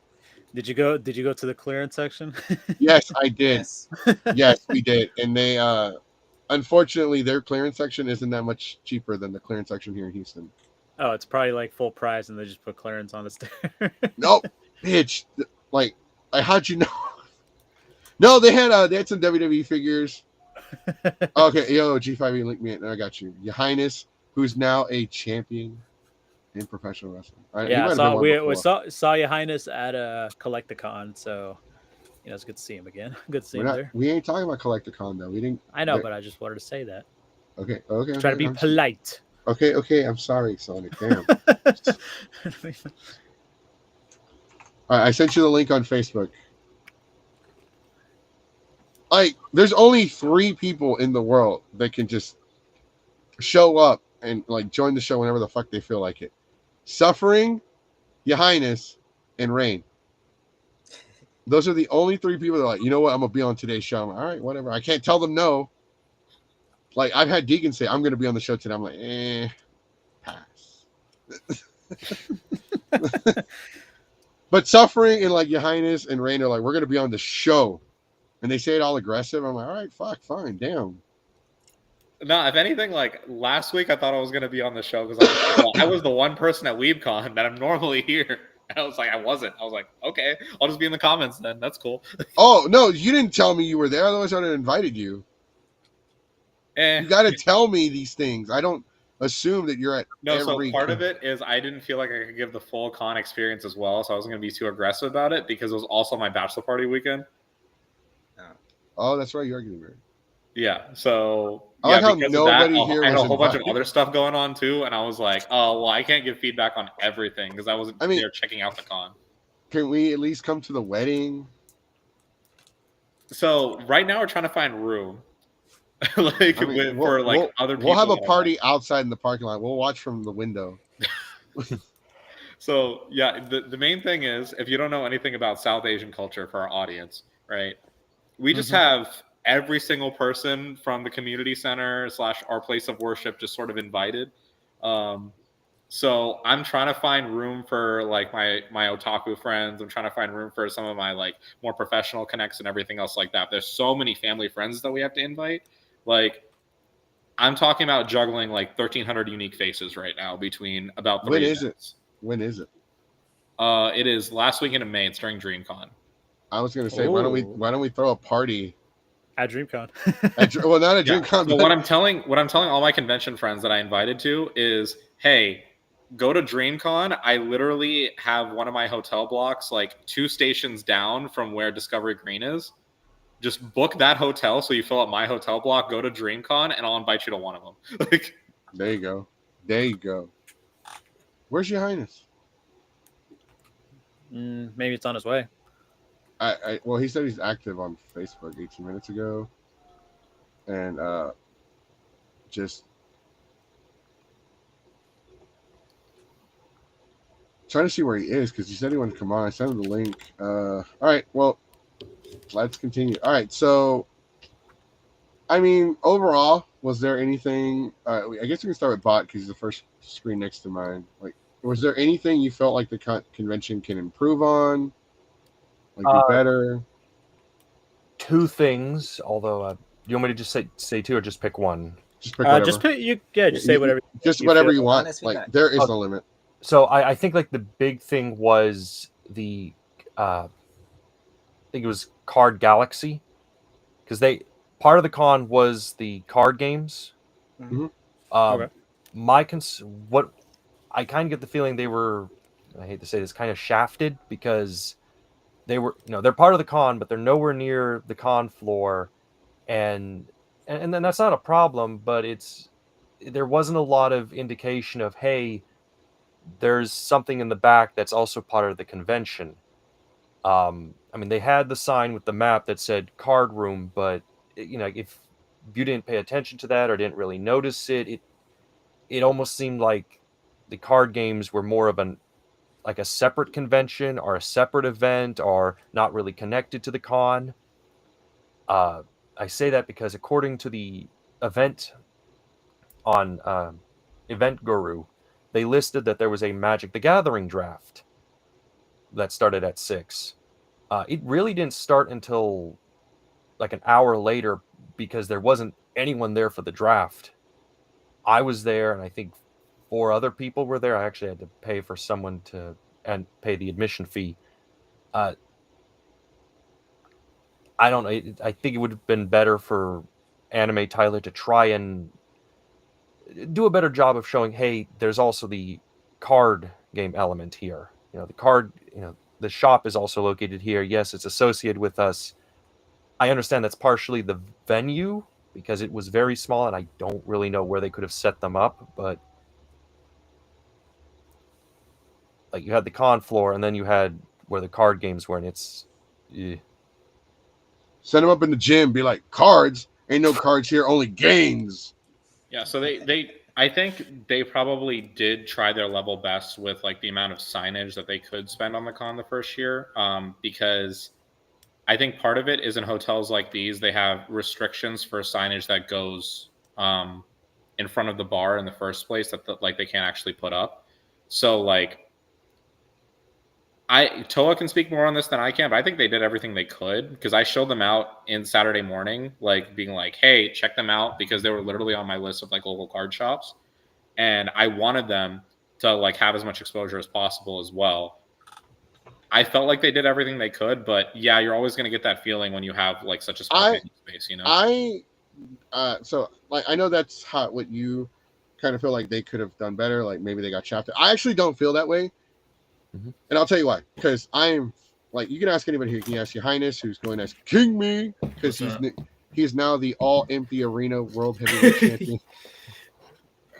Did you go to the clearance section? Yes, I did. Yes, we did. And they unfortunately their clearance section isn't that much cheaper than the clearance section here in Houston. Oh, it's probably like full price, and they just put clearance on the sticker. Nope, bitch. Like, how'd you know? No, they had some WWE figures. Okay, yo, G5E, link me in. I got you. Your Highness, who's now a champion in professional wrestling. Yeah, we saw Your Highness at a Collecticon, so it's good to see him again. Good to see him there. We ain't talking about Collecticon though. We didn't. I know, but I just wanted to say that. Okay. Try to be polite. Okay. I'm sorry, Sonic. Damn. All right, I sent you the link on Facebook. Like, there's only 3 people in the world that can just show up and like join the show whenever the fuck they feel like it. Suffering, Your Highness, and Rain. Those are the only 3 people that are like, you know what, I'm gonna be on today's show. I'm like, all right, whatever. I can't tell them no. Like I've had Deacon say, I'm gonna be on the show today. I'm like, pass. But Suffering and like Your Highness and Rain are like, we're gonna be on the show. And they say it all aggressive. I'm like, all right, fuck, fine, damn. No, if anything, like last week, I thought I was going to be on the show because I was the one person at WeebCon that I'm normally here. And I was like, I wasn't. I was like, okay, I'll just be in the comments then. That's cool. Oh, no, you didn't tell me you were there. Otherwise, I would have invited you. You got to tell me these things. I don't assume that you're at every... So part of it is I didn't feel like I could give the full con experience as well. So I wasn't going to be too aggressive about it because it was also my bachelor party weekend. Oh, that's right. You are getting married. Yeah, so I like how nobody here I had a whole bunch of other stuff going on too, and I was like, oh, well, I can't give feedback on everything because I wasn't there checking out the con. Can we at least come to the wedding? So right now we're trying to find room, other people. We'll have a party outside in the parking lot. We'll watch from the window. So yeah, the main thing is, if you don't know anything about South Asian culture for our audience, right? We just have every single person from the community center / our place of worship just sort of invited. So I'm trying to find room for like my otaku friends. I'm trying to find room for some of my like more professional connects and everything else like that. There's so many family friends that we have to invite. Like I'm talking about juggling like 1,300 unique faces right now between about 3 events. When is it? It is last weekend of May. It's during DreamCon. I was going to say, why don't we throw a party at DreamCon? Well, not at DreamCon. But what I'm telling all my convention friends that I invited to is, hey, go to DreamCon. I literally have one of my hotel blocks like 2 stations down from where Discovery Green is. Just book that hotel so you fill up my hotel block. Go to DreamCon, and I'll invite you to one of them. There you go. There you go. Where's Your Highness? Maybe it's on his way. Well, he said he's active on Facebook 18 minutes ago, and just trying to see where he is because he said he wanted to come on. I sent him the link. All right, well, let's continue. All right, so I mean, overall, was there anything? I guess we can start with Bot because he's the first screen next to mine. Like, was there anything you felt like the convention can improve on? Like be better? 2 things, although you want me to just say 2 or just pick one? Just pick whatever. Just say whatever. Just whatever you want. Like there is no limit. So I think like the big thing was the I think it was Card Galaxy, because part of the con was the card games. Mm-hmm. What I kind of get the feeling they were, I hate to say this, kind of shafted because they're part of the con, but they're nowhere near the con floor, and then that's not a problem, but there wasn't a lot of indication of, hey, there's something in the back that's also part of the convention. I mean, they had the sign with the map that said card room, but if you didn't pay attention to that or didn't really notice it almost seemed like the card games were more of a separate convention or a separate event or not really connected to the con. I say that because according to the event on Event Guru, they listed that there was a Magic the Gathering draft that started at 6. It really didn't start until like an hour later because there wasn't anyone there for the draft. I was there, and I think 4 other people were there. I actually had to pay for someone and pay the admission fee. I don't know. I think it would have been better for Anime Tyler to try and do a better job of showing, hey, there's also the card game element here. The card, the shop is also located here. Yes, it's associated with us. I understand that's partially the venue because it was very small and I don't really know where they could have set them up, but like you had the con floor and then you had where the card games were, and it's Send them up in the gym, be like, cards? Ain't no cards here, only games. Yeah, so they I think they probably did try their level best with like the amount of signage that they could spend on the con the first year, because I think part of it is in hotels like these, they have restrictions for signage that goes in front of the bar in the first place that like they can't actually put up. So like Toa can speak more on this than I can, but I think they did everything they could because I showed them out in Saturday morning, like being like, hey, check them out, because they were literally on my list of like local card shops. And I wanted them to like have as much exposure as possible as well. I felt like they did everything they could, but yeah, you're always going to get that feeling when you have like such a small venue space, you know? So like I know that's what you kind of feel like they could have done better. Like maybe they got shafted. I actually don't feel that way. And I'll tell you why. Because I'm like, you can ask anybody here. You can ask Your Highness, who's going as King Me, because he's now the all empty arena world heavyweight champion.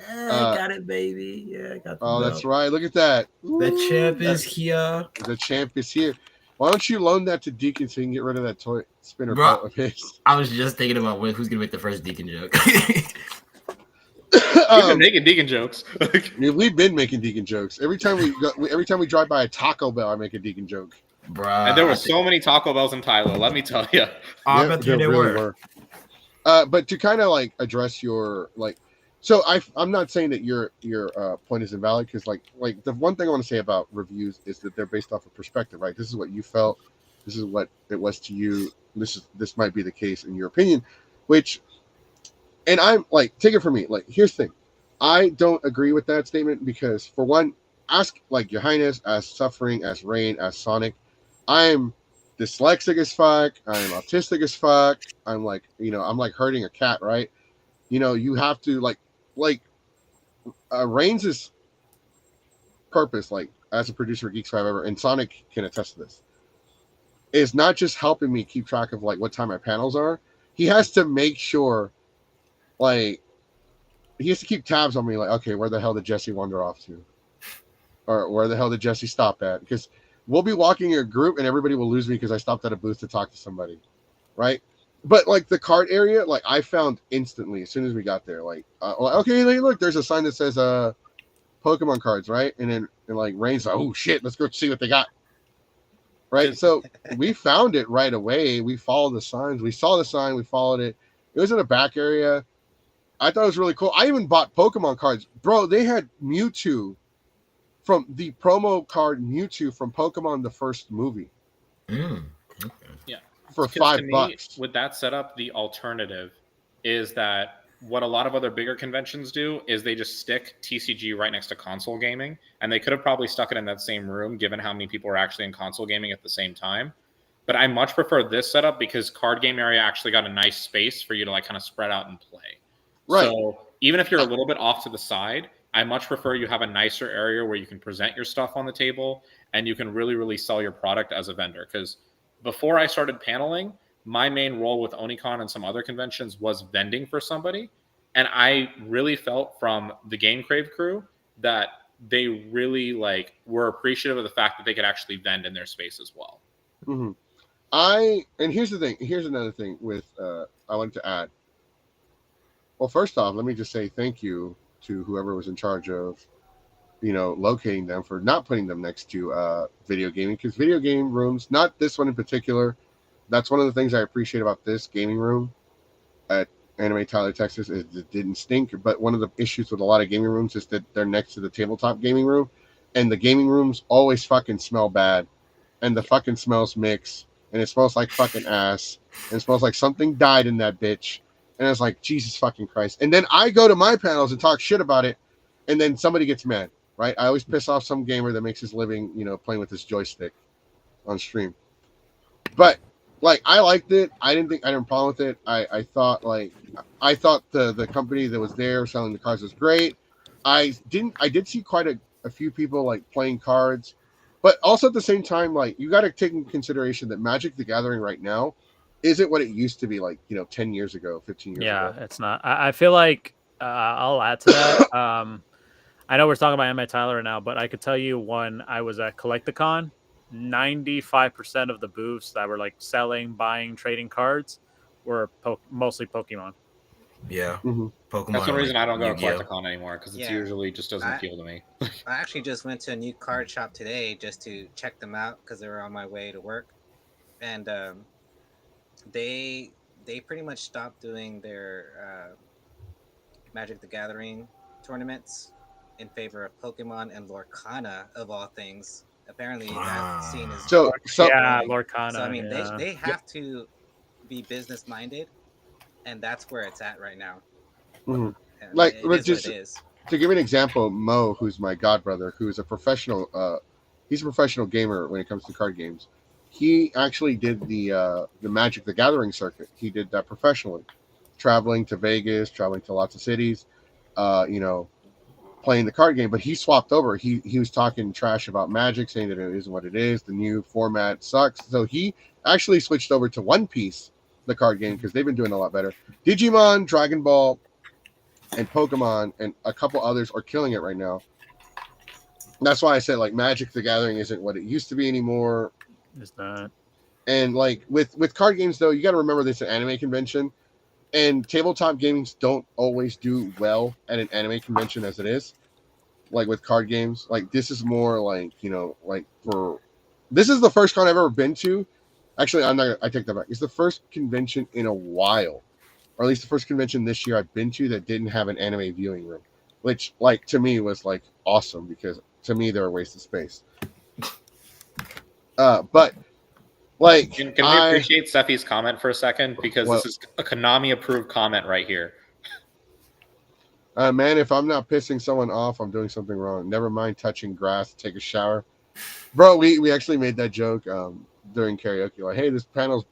Got it, baby. Yeah, I got the belt. That's right. Look at that. The champ is here. The champ is here. Why don't you loan that to Deacon so he can get rid of that toy spinner Bro, belt of his? I was just thinking about who's gonna make the first Deacon joke. We've been making Deacon jokes. We've been making Deacon jokes. Every time we drive by a Taco Bell, I make a Deacon joke. Bruh, And there were so many Taco Bells in Tyler, let me tell you. I bet they really were. But to kind of like address your like, so I'm not saying that your point is invalid, because like the one thing I want to say about reviews is that they're based off of perspective, right? This is what you felt. This is what it was to you. This might be the case in your opinion, which, and I'm like, take it from me. Like, here's the thing. I don't agree with that statement because, for one, ask like Your Highness, as Suffering, as Rain, as Sonic. I'm dyslexic as fuck. I'm autistic as fuck. I'm like, I'm like hurting a cat, right? You have to like Reigns' purpose, like as a producer of Geeks Forever, and Sonic can attest to this, is not just helping me keep track of like what time my panels are. He has to make sure, like, he has to keep tabs on me, like, okay, where the hell did Jesse wander off to? Or where the hell did Jesse stop at? Because we'll be walking in a group and everybody will lose me because I stopped at a booth to talk to somebody, right? But like the card area, like I found instantly as soon as we got there, like, okay, look, there's a sign that says Pokemon cards, right? And like Rain's like, oh shit, let's go see what they got. Right? So we found it right away. We followed the signs. We saw the sign. We followed it. It was in a back area. I thought it was really cool. I even bought Pokemon cards. Bro, they had Mewtwo from the promo card Mewtwo from Pokemon, the first movie. Okay. Yeah. For $5. With that setup, the alternative is that what a lot of other bigger conventions do is they just stick TCG right next to console gaming, and they could have probably stuck it in that same room given how many people are actually in console gaming at the same time. But I much prefer this setup because card game area actually got a nice space for you to like kind of spread out and play. Right. So even if you're a little bit off to the side, I much prefer you have a nicer area where you can present your stuff on the table and you can really, really sell your product as a vendor. Because before I started paneling, my main role with Onicon and some other conventions was vending for somebody. And I really felt from the Game Crave crew that they really like were appreciative of the fact that they could actually vend in their space as well. Mm-hmm. And here's the thing. Here's another thing with I wanted to add. Well, first off, let me just say thank you to whoever was in charge of, locating them for not putting them next to video gaming, because video game rooms, not this one in particular, that's one of the things I appreciate about this gaming room at Anime Tyler, Texas, is it didn't stink. But one of the issues with a lot of gaming rooms is that they're next to the tabletop gaming room, and the gaming rooms always fucking smell bad, and the fucking smells mix, and it smells like fucking ass, and it smells like something died in that bitch. And I was like, Jesus fucking Christ. And then I go to my panels and talk shit about it, and then somebody gets mad, right? I always piss off some gamer that makes his living, playing with his joystick on stream. But like, I liked it. I didn't have a problem with it. I thought the company that was there selling the cards was great. I did see quite a few people like playing cards, but also at the same time, like, you got to take into consideration that Magic the Gathering right now isn't what it used to be, like, 10 years ago, 15 years ago. Yeah, it's not. I feel like I'll add to that. I know we're talking about Anime Tyler now, but I could tell you when I was at Collecticon, 95% of the booths that were like selling, buying, trading cards were mostly Pokemon. Yeah. Mhm. Pokemon. That's one or, reason like, I don't go to Yu-Gi-Oh. Collecticon anymore because it's Yeah. usually just doesn't I- appeal to me. I actually just went to a new card shop today just to check them out because they were on my way to work, and they they pretty much stopped doing their Magic the Gathering tournaments in favor of Pokemon and Lorcana of all things. Apparently, that scene is So Yeah, growing. Lorcana. So I mean, Yeah. they have to be business minded, and that's where it's at right now. mhm. And like it is what just it is. to give you an example, Mo, who's my godbrother, who's a professional, he's a professional gamer when it comes to card games. He actually did the Magic the Gathering circuit. He did that professionally, traveling to Vegas, traveling to lots of cities, you know, playing the card game. But he swapped over. He was talking trash about Magic, saying that it isn't what it is. The new format sucks. So he actually switched over to One Piece, the card game, because they've been doing a lot better. Digimon, Dragon Ball, and Pokemon and a couple others are killing it right now. That's why I said like Magic the Gathering isn't what it used to be anymore. It's not. And like with card games though, you got to remember this an anime convention, and tabletop games don't always do well at an anime convention as it is. Like with card games, like this is more like like for this is the first con I've ever been to. Actually, I'm not. I take that back. It's the first convention in a while, or at least the first convention this year I've been to that didn't have an anime viewing room, which like to me was like awesome because to me they're a waste of space. But like Can we appreciate Seffi's comment for a second because Well- this is a Konami approved comment right here. Man, if I'm not pissing someone off, I'm doing something wrong. Never mind touching grass to take a shower. Bro, we actually made that joke during karaoke. Like, hey, this panel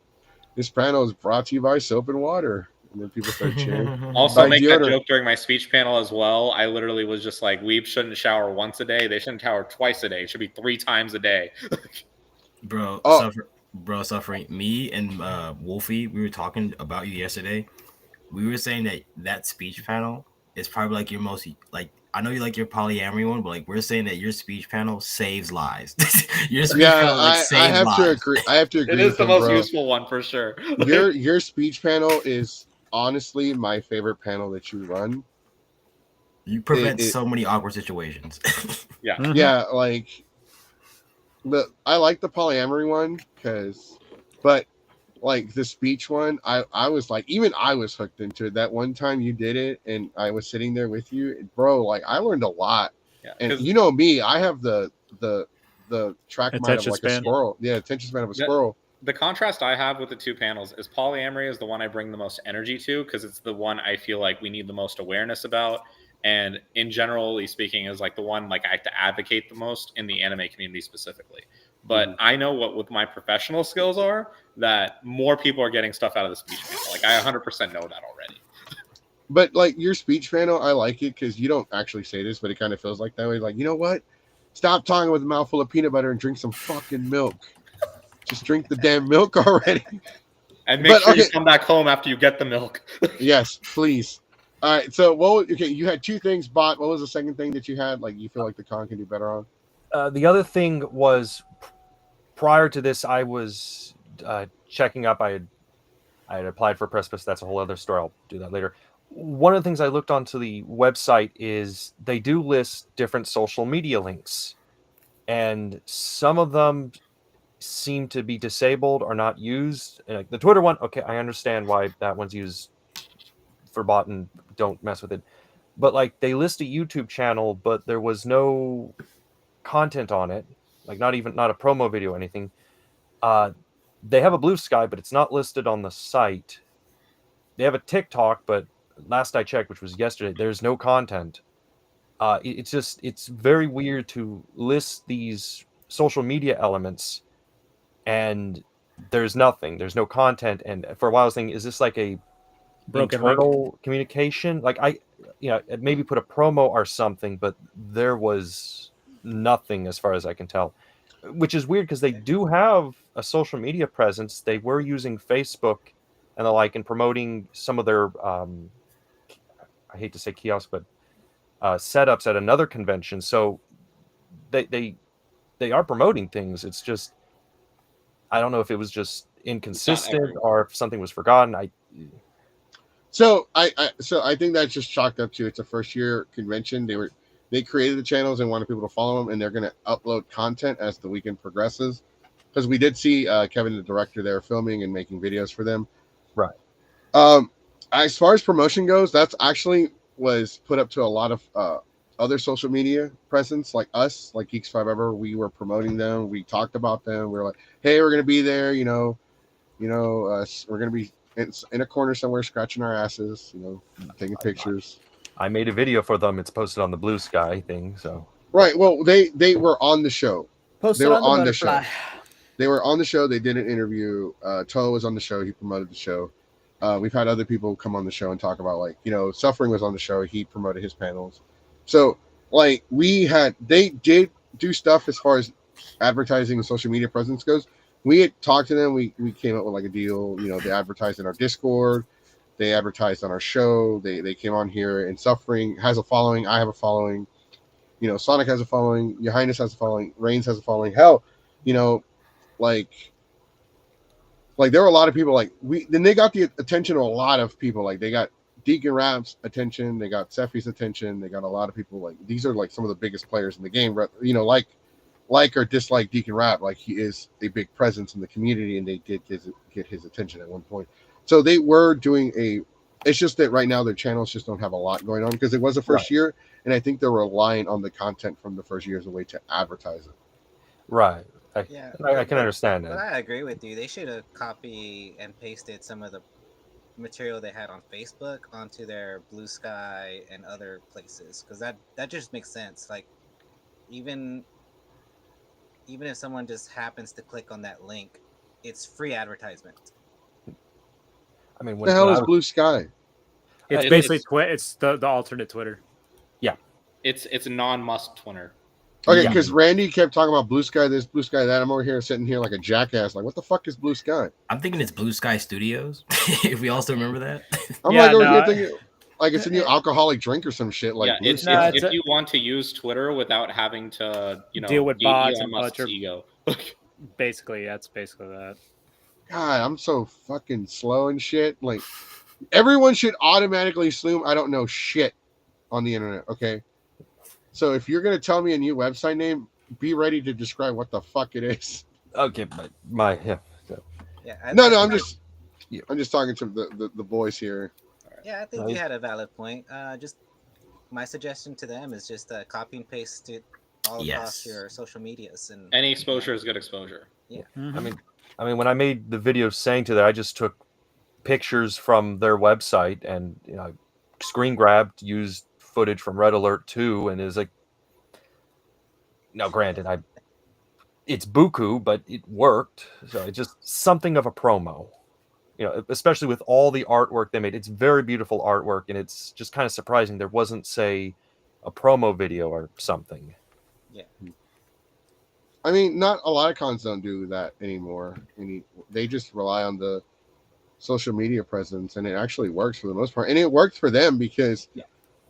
is brought to you by soap and water. And then people started cheering. Also, By make that deodorant. joke during my speech panel as well. I literally was just like, weebs shouldn't shower once a day. They shouldn't shower twice a day. It should be 3 times a day. Bro, Oh. suffering. Me and Wolfie, we were talking about you yesterday. We were saying that speech panel is probably like your most like. I know you like your polyamory one, but like we're saying that your speech panel saves lives. Your speech panel like I saves have lives. to agree. I have to agree. It is with the him, most bro. useful one for sure. Your speech panel is honestly my favorite panel that you run. You prevent so many awkward situations. Yeah. Mhm. Yeah, like I like the polyamory one but like the speech one, I was like, even I was hooked into it. That one time you did it and I was sitting there with you, bro, like I learned a lot. Yeah, And 'cause you know me, I have the track mind of Attention like a span. squirrel. Yeah, attention span of a Yeah. squirrel. the contrast I have with the two panels is polyamory is the one I bring the most energy to because it's the one I feel like we need the most awareness about. And in generally speaking, is like the one like I have to advocate the most in the anime community specifically. But I know what with my professional skills are that more people are getting stuff out of the speech panel. Like I 100% know that already. But like your speech panel, I like it because you don't actually say this, but it kind of feels like that way. Like, you know what? Stop talking with a mouthful of peanut butter and drink some fucking milk. Just drink the damn milk already. And make But, sure you okay. come back home after you get the milk. Yes, please. All right. So, you had 2 things, Bot. What was the second thing that you had? Like, you feel like the con can do better on? The other thing was prior to this, I was checking up. I had applied for Precipice. That's a whole other story. I'll do that later. One of the things I looked onto the website is they do list different social media links, and some of them seem to be disabled or not used. Like the Twitter one, okay, I understand why that one's used for bot and don't mess with it. But like they list a YouTube channel, but there was no content on it, like not a promo video or anything. They have a Blue Sky, but it's not listed on the site. They have a TikTok, but last I checked, which was yesterday, there's no content. It's very weird to list these social media elements and there's nothing. There's no content. And for a while I was thinking, is this like a Broken internal communication? Like maybe put a promo or something, but there was nothing as far as I can tell. Which is weird because they do have a social media presence. They were using Facebook and the like and promoting some of their I hate to say kiosks, but setups at another convention. So they are promoting things. It's just I don't know if it was just inconsistent or if something was forgotten. So I think that's just chalked up to it's a first year convention. They created the channels and wanted people to follow them, and they're going to upload content as the weekend progresses. Because we did see Kevin, the director, there filming and making videos for them. Right. As far as promotion goes, that's actually was put up to a lot of other social media presence, like us, like Geeks 5 Ever. We were promoting them. We talked about them. We were like, hey, we're going to be there. We're going to be in a corner somewhere scratching our asses, taking pictures. I made a video for them. It's posted on the Blue Sky thing. So right. Well, they were on the show. Posted They were on the the show. butterfly. They were on the show. They did an interview. Toe was on the show. He promoted the show. We've had other people come on the show and talk about Suffering was on the show. He promoted his panels. So they did do stuff as far as advertising and social media presence goes. We had talked to them. We came up with like a deal. They advertised in our Discord. They advertised on our show. They came on here, and Suffering has a following. I have a following. Sonic has a following. Your Highness has a following. Reigns has a following. Hell, there were a lot of people then they got the attention of a lot of people. Like they got Deacon Rap's attention. They got Sephi's attention. They got a lot of people. These are some of the biggest players in the game. Like or dislike Deacon Rap, he is a big presence in the community, and they did get his attention at one point. So they were doing it's just that right now their channels just don't have a lot going on because it was the first year, and I think they're relying on the content from the first year as a way to advertise it. Right. I can understand But that. I agree with you. They should have copied and pasted some of the material they had on Facebook onto their Blue Sky and other places, because that just makes sense. Even if someone just happens to click on that link, it's free advertisement. I mean, What the hell is Blue Sky? It's basically it's the alternate Twitter. Yeah. It's a non-Musk Twitter. Okay, because Randy kept talking about Blue Sky this, Blue Sky that. I'm over here sitting here like a jackass. What the fuck is Blue Sky? I'm thinking it's Blue Sky Studios. If we also remember that. I'm over here thinking it's a new alcoholic drink or some shit. If you want to use Twitter without having to, deal with bots Elon and Musk's bunch ego. Basically, that's basically that. God, I'm so fucking slow and shit. Everyone should automatically assume I don't know shit on the internet. Okay. So if you're going to tell me a new website name, be ready to describe what the fuck it is. Okay, but I'm just talking to the boys here. Yeah, I think you had a valid point. Just my suggestion to them is just copy and paste it all across your social medias, and any exposure is good exposure. Yeah. Mm-hmm. I mean, when I made the video saying to that, I just took pictures from their website and screen grabbed, used footage from Red Alert 2, and is now granted it's buku, but it worked. So it's just something of a promo, especially with all the artwork they made. It's very beautiful artwork, and it's just kind of surprising there wasn't, say, a promo video or something. Yeah. I mean, not a lot of cons don't do that anymore. They just rely on the social media presence, and it actually works for the most part. And it worked for them because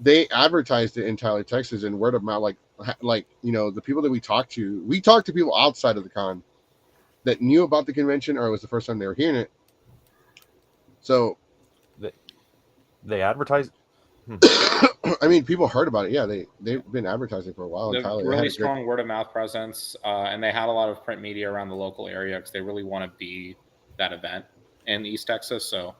they advertised it in Tyler, Texas, and word of mouth. The people that we talked to people outside of the con that knew about the convention, or it was the first time they were hearing it. So they advertised. I mean, people heard about it. Yeah, they've been advertising for a while. Tyler, really strong word of mouth presence, and they had a lot of print media around the local area because they really want to be that event in East Texas. So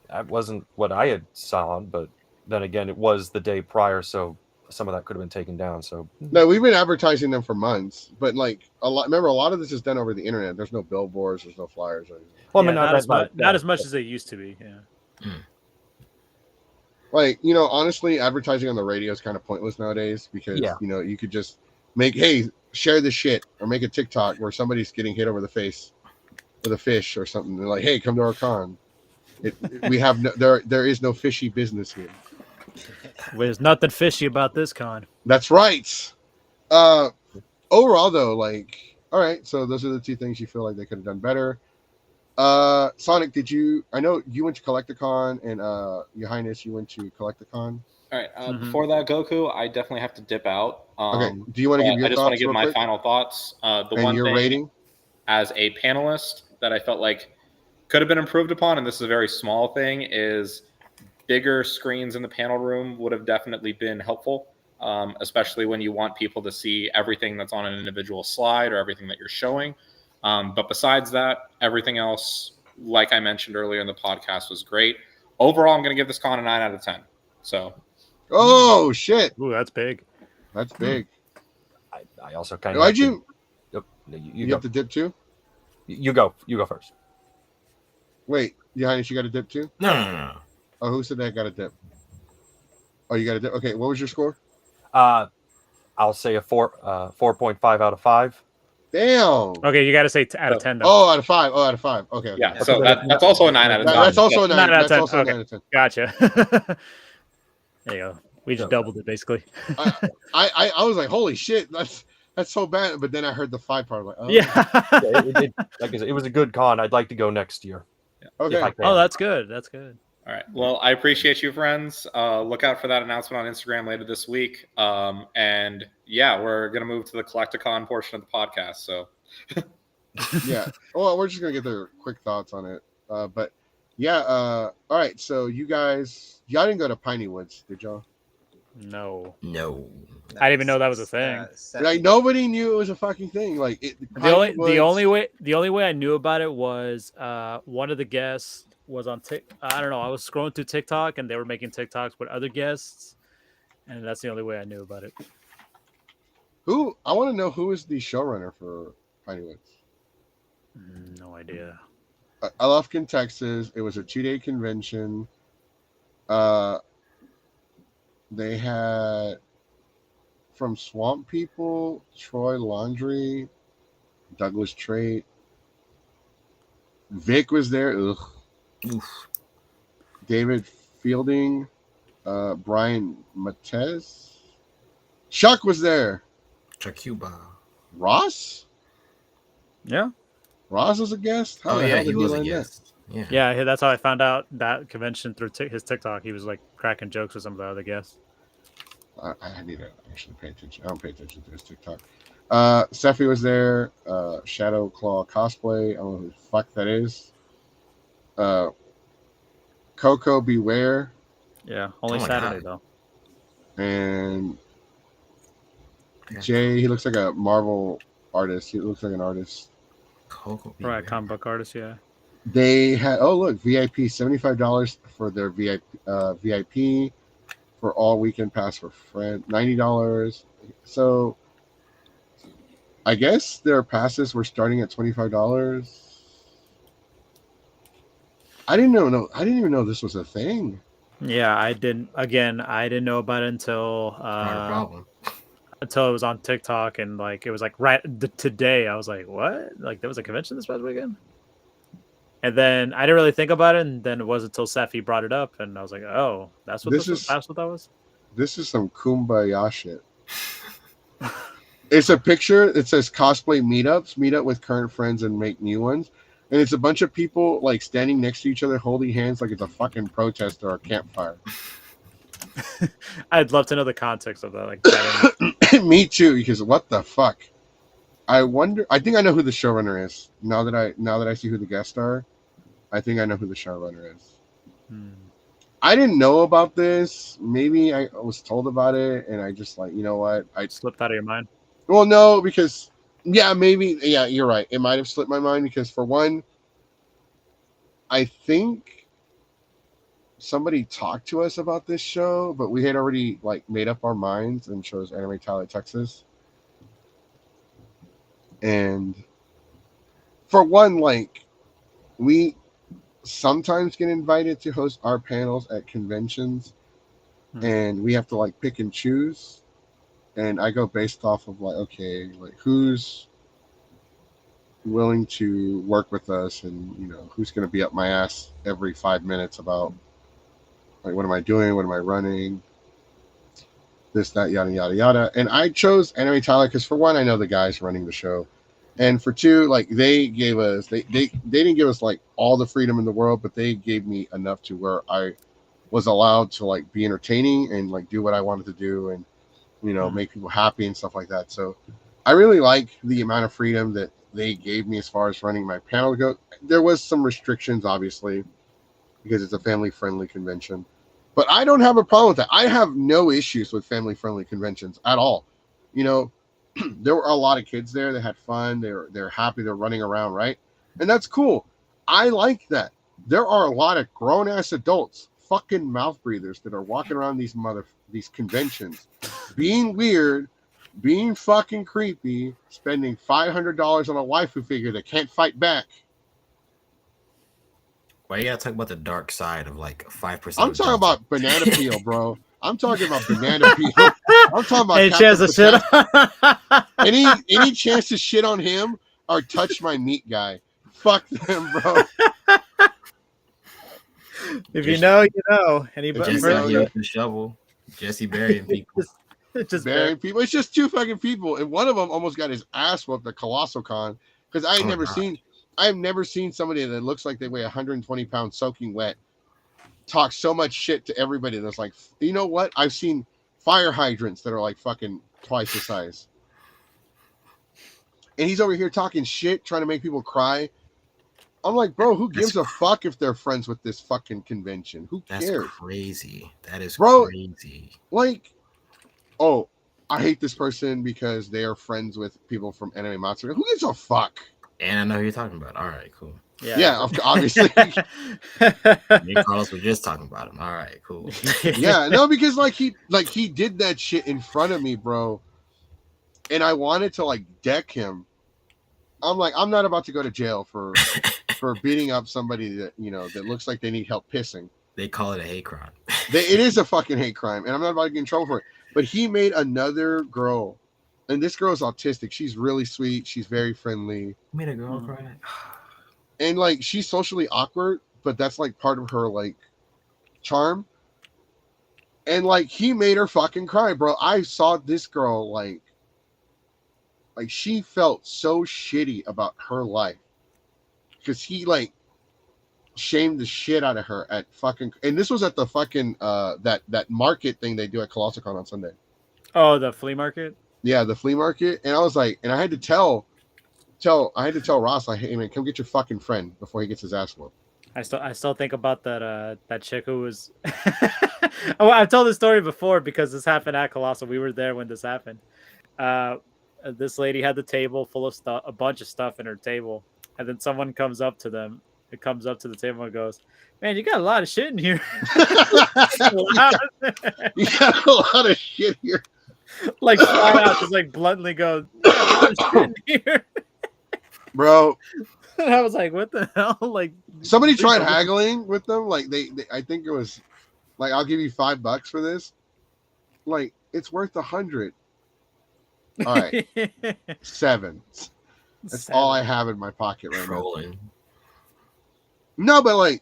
that wasn't what I had saw, but then again, it was the day prior, so some of that could have been taken down. So no, we've been advertising them for months, but a lot of this is done over the internet. There's no billboards, there's no flyers or anything. Well, not as much as they used to be. Yeah. Honestly, advertising on the radio is kind of pointless nowadays because you could just share this shit or make a TikTok where somebody's getting hit over the face with a fish or something. They're like, hey, come to our con. We have there is no fishy business here. There's nothing fishy about this con. That's right. Overall, though, all right. So those are the two things you feel like they could have done better. Sonic, I know you went to Collecticon, and Your Highness, you went to Collecticon. All right. Before that, Goku, I definitely have to dip out. Okay. Do you want to give your thoughts? I just want to give my quick? final thoughts. Your rating as a panelist that I felt like could have been improved upon, and this is a very small thing, is bigger screens in the panel room would have definitely been helpful, especially when you want people to see everything that's on an individual slide or everything that you're showing. But besides that, everything else, like I mentioned earlier in the podcast, was great. Overall, I'm going to give this con a 9 out of 10. So, Oh shit, Ooh, that's big. that's big. I also kind of. Why'd you? You You go. have to dip too. You go. You go first. Wait, Johannes, you got a dip too? No. Oh, who said that got a dip? Oh, you got a dip. Okay, what was your score? I'll say a 4.5 out of 5. Damn. Okay, you got to say out of 10 though. Oh, out of 5. Oh, out of 5. Okay. yeah, Okay. so that's also a 9 out of 10. That's also a 9. 9 out of That's 10. also a Okay. 9 out of 10. Gotcha. There you go. We just So- doubled it basically. I was like, holy shit, that's so bad. But then I heard the 5 part. I'm like, oh, Yeah. Like I said, it was a good con. I'd like to go next year. okay. If I can. Oh, that's good. That's good. All right. Well, I appreciate you, friends. Look out for that announcement on Instagram later this week. And yeah, we're going to move to the Collecticon portion of the podcast. So, Yeah. Well, we're just going to get their quick thoughts on it. But yeah. All right. So y'all didn't go to Piney Woods, did y'all? No. I didn't even know that was a thing. Like nobody knew it was a fucking thing. Like The only way I knew about it was one of the guests was on I don't know. I was scrolling through TikTok and they were making TikToks with other guests, and that's the only way I knew about it. I want to know who is the showrunner for Piney Woods. No idea. Lufkin, Texas. It was a 2-day convention. They had from Swamp People, Troy Laundrie, Douglas Trate. Vic was there. Ugh. Oof. David Fielding, Brian Matez. Chuck was there. Chucuba. Ross? Yeah. Ross was a guest? How Oh the yeah, hell he did was a land that? guest. Yeah. Yeah, that's how I found out that convention through his TikTok. He was like cracking jokes with some of the other guests. I need to actually pay attention. I don't pay attention to his TikTok. Steffi was there. Shadow Claw Cosplay. I don't know who the fuck that is. Coco Beware. Yeah, only Oh my Saturday God. though. And Yeah. Jay, he looks like a Marvel artist. He looks like an artist. Coco Right, Beware. comic book artist. Yeah. They had VIP $75 for their VIP for all weekend pass for friend $90. So I guess their passes were starting at $25. I didn't even know this was a thing. Yeah, I didn't know about it until Not a problem. until it was on TikTok, and like it was like today. I was like, what? Like there was a convention this past weekend? And then I didn't really think about it, and then it wasn't until Safi brought it up, and I was like, oh, that's what that's what that was. This is some kumbaya shit. It's a picture. It says cosplay meetups, meet up with current friends and make new ones. And it's a bunch of people like standing next to each other, holding hands like it's a fucking protest or a campfire. I'd love to know the context of that. Like, that Me too, because what the fuck? I think I know who the showrunner is. Now that I see who the guests are, I think I know who the showrunner is. I didn't know about this. Maybe I was told about it, and I just like, you know what? I slipped out of your mind. Well, no, because maybe you're right. It might have slipped my mind because for one, I think somebody talked to us about this show, but we had already like made up our minds and chose Anime Talent Texas. And for one, like we sometimes get invited to host our panels at conventions, and we have to like pick and choose. And I go based off of like, okay, like who's willing to work with us, and you know who's going to be up my ass every 5 minutes about like what am I doing, what am I running, this, that, yada yada yada. And I chose Anime Tyler because for one, I know the guys running the show, and for two, like they gave us they didn't give us like all the freedom in the world, but they gave me enough to where I was allowed to like be entertaining and like do what I wanted to do, and you know make people happy and stuff like that. So I really like the amount of freedom that they gave me as far as running my panel go. There was some restrictions, obviously, because it's a family-friendly convention. But I don't have a problem with that. I have no issues with family-friendly conventions at all. You know, there were a lot of kids there that had fun. They're happy. They're running around, right? And that's cool. I like that. There are a lot of grown-ass adults, fucking mouth breathers, that are walking around these conventions, being weird, being fucking creepy, spending $500 on a waifu figure that can't fight back. Why you gotta talk about the dark side of like 5%? I'm talking about banana peel, bro. I'm talking about banana peel. I'm talking about Any chance to shit any chance to shit on him or touch my meat guy. Fuck them, bro. If you know, you know. Anybody? Jesse out here with the shovel. Jesse burying people. Just Burying people. It's just two fucking people, and one of them almost got his ass whooped at Colossal Con because I have never seen somebody that looks like they weigh 120 pounds soaking wet talk so much shit to everybody that's like, you know what? I've seen fire hydrants that are like fucking twice the size. And he's over here talking shit, trying to make people cry. I'm like, bro, who gives a fuck if they're friends with this fucking convention? Who cares? That's crazy. That is crazy. Like, oh, I hate this person because they are friends with people from Anime Monster. Who gives a fuck? And I know who you're talking about. All right, cool. Yeah, obviously. Me and Carlos were just talking about him. All right, cool. Yeah, no, because he did that shit in front of me, bro. And I wanted to like deck him. I'm like, I'm not about to go to jail for beating up somebody that, you know, that looks like they need help pissing. They call it a hate crime. It is a fucking hate crime, and I'm not about to get in trouble for it. But he made another girl, and this girl is autistic. She's really sweet. She's very friendly. Made a girl cry. And like, she's socially awkward, but that's like part of her like charm. And like, he made her fucking cry, bro. I saw this girl like she felt so shitty about her life because he like shamed the shit out of her at fucking, and this was at the fucking that market thing they do at ColossalCon on Sunday. Oh, the flea market. Yeah, the flea market. And I was like, and I had to tell Ross, like, hey man, come get your fucking friend before he gets his ass whooped. I still think about that chick who was. Oh, I've told this story before because this happened at Colossal. We were there when this happened. This lady had the table full of stuff, a bunch of stuff in her table, and then someone comes up to them. It comes up to the table and goes, "Man, you got a lot of shit in here." You got a lot of shit here. Like flat out, just like bluntly goes, "You got a lot of shit in here." Bro. And I was like, "What the hell?" Like somebody tried haggling with them. Like they I think it was like, I'll give you $5 for this. Like, it's worth 100. All right, 7. That's all I have in my pocket right now. No, but like,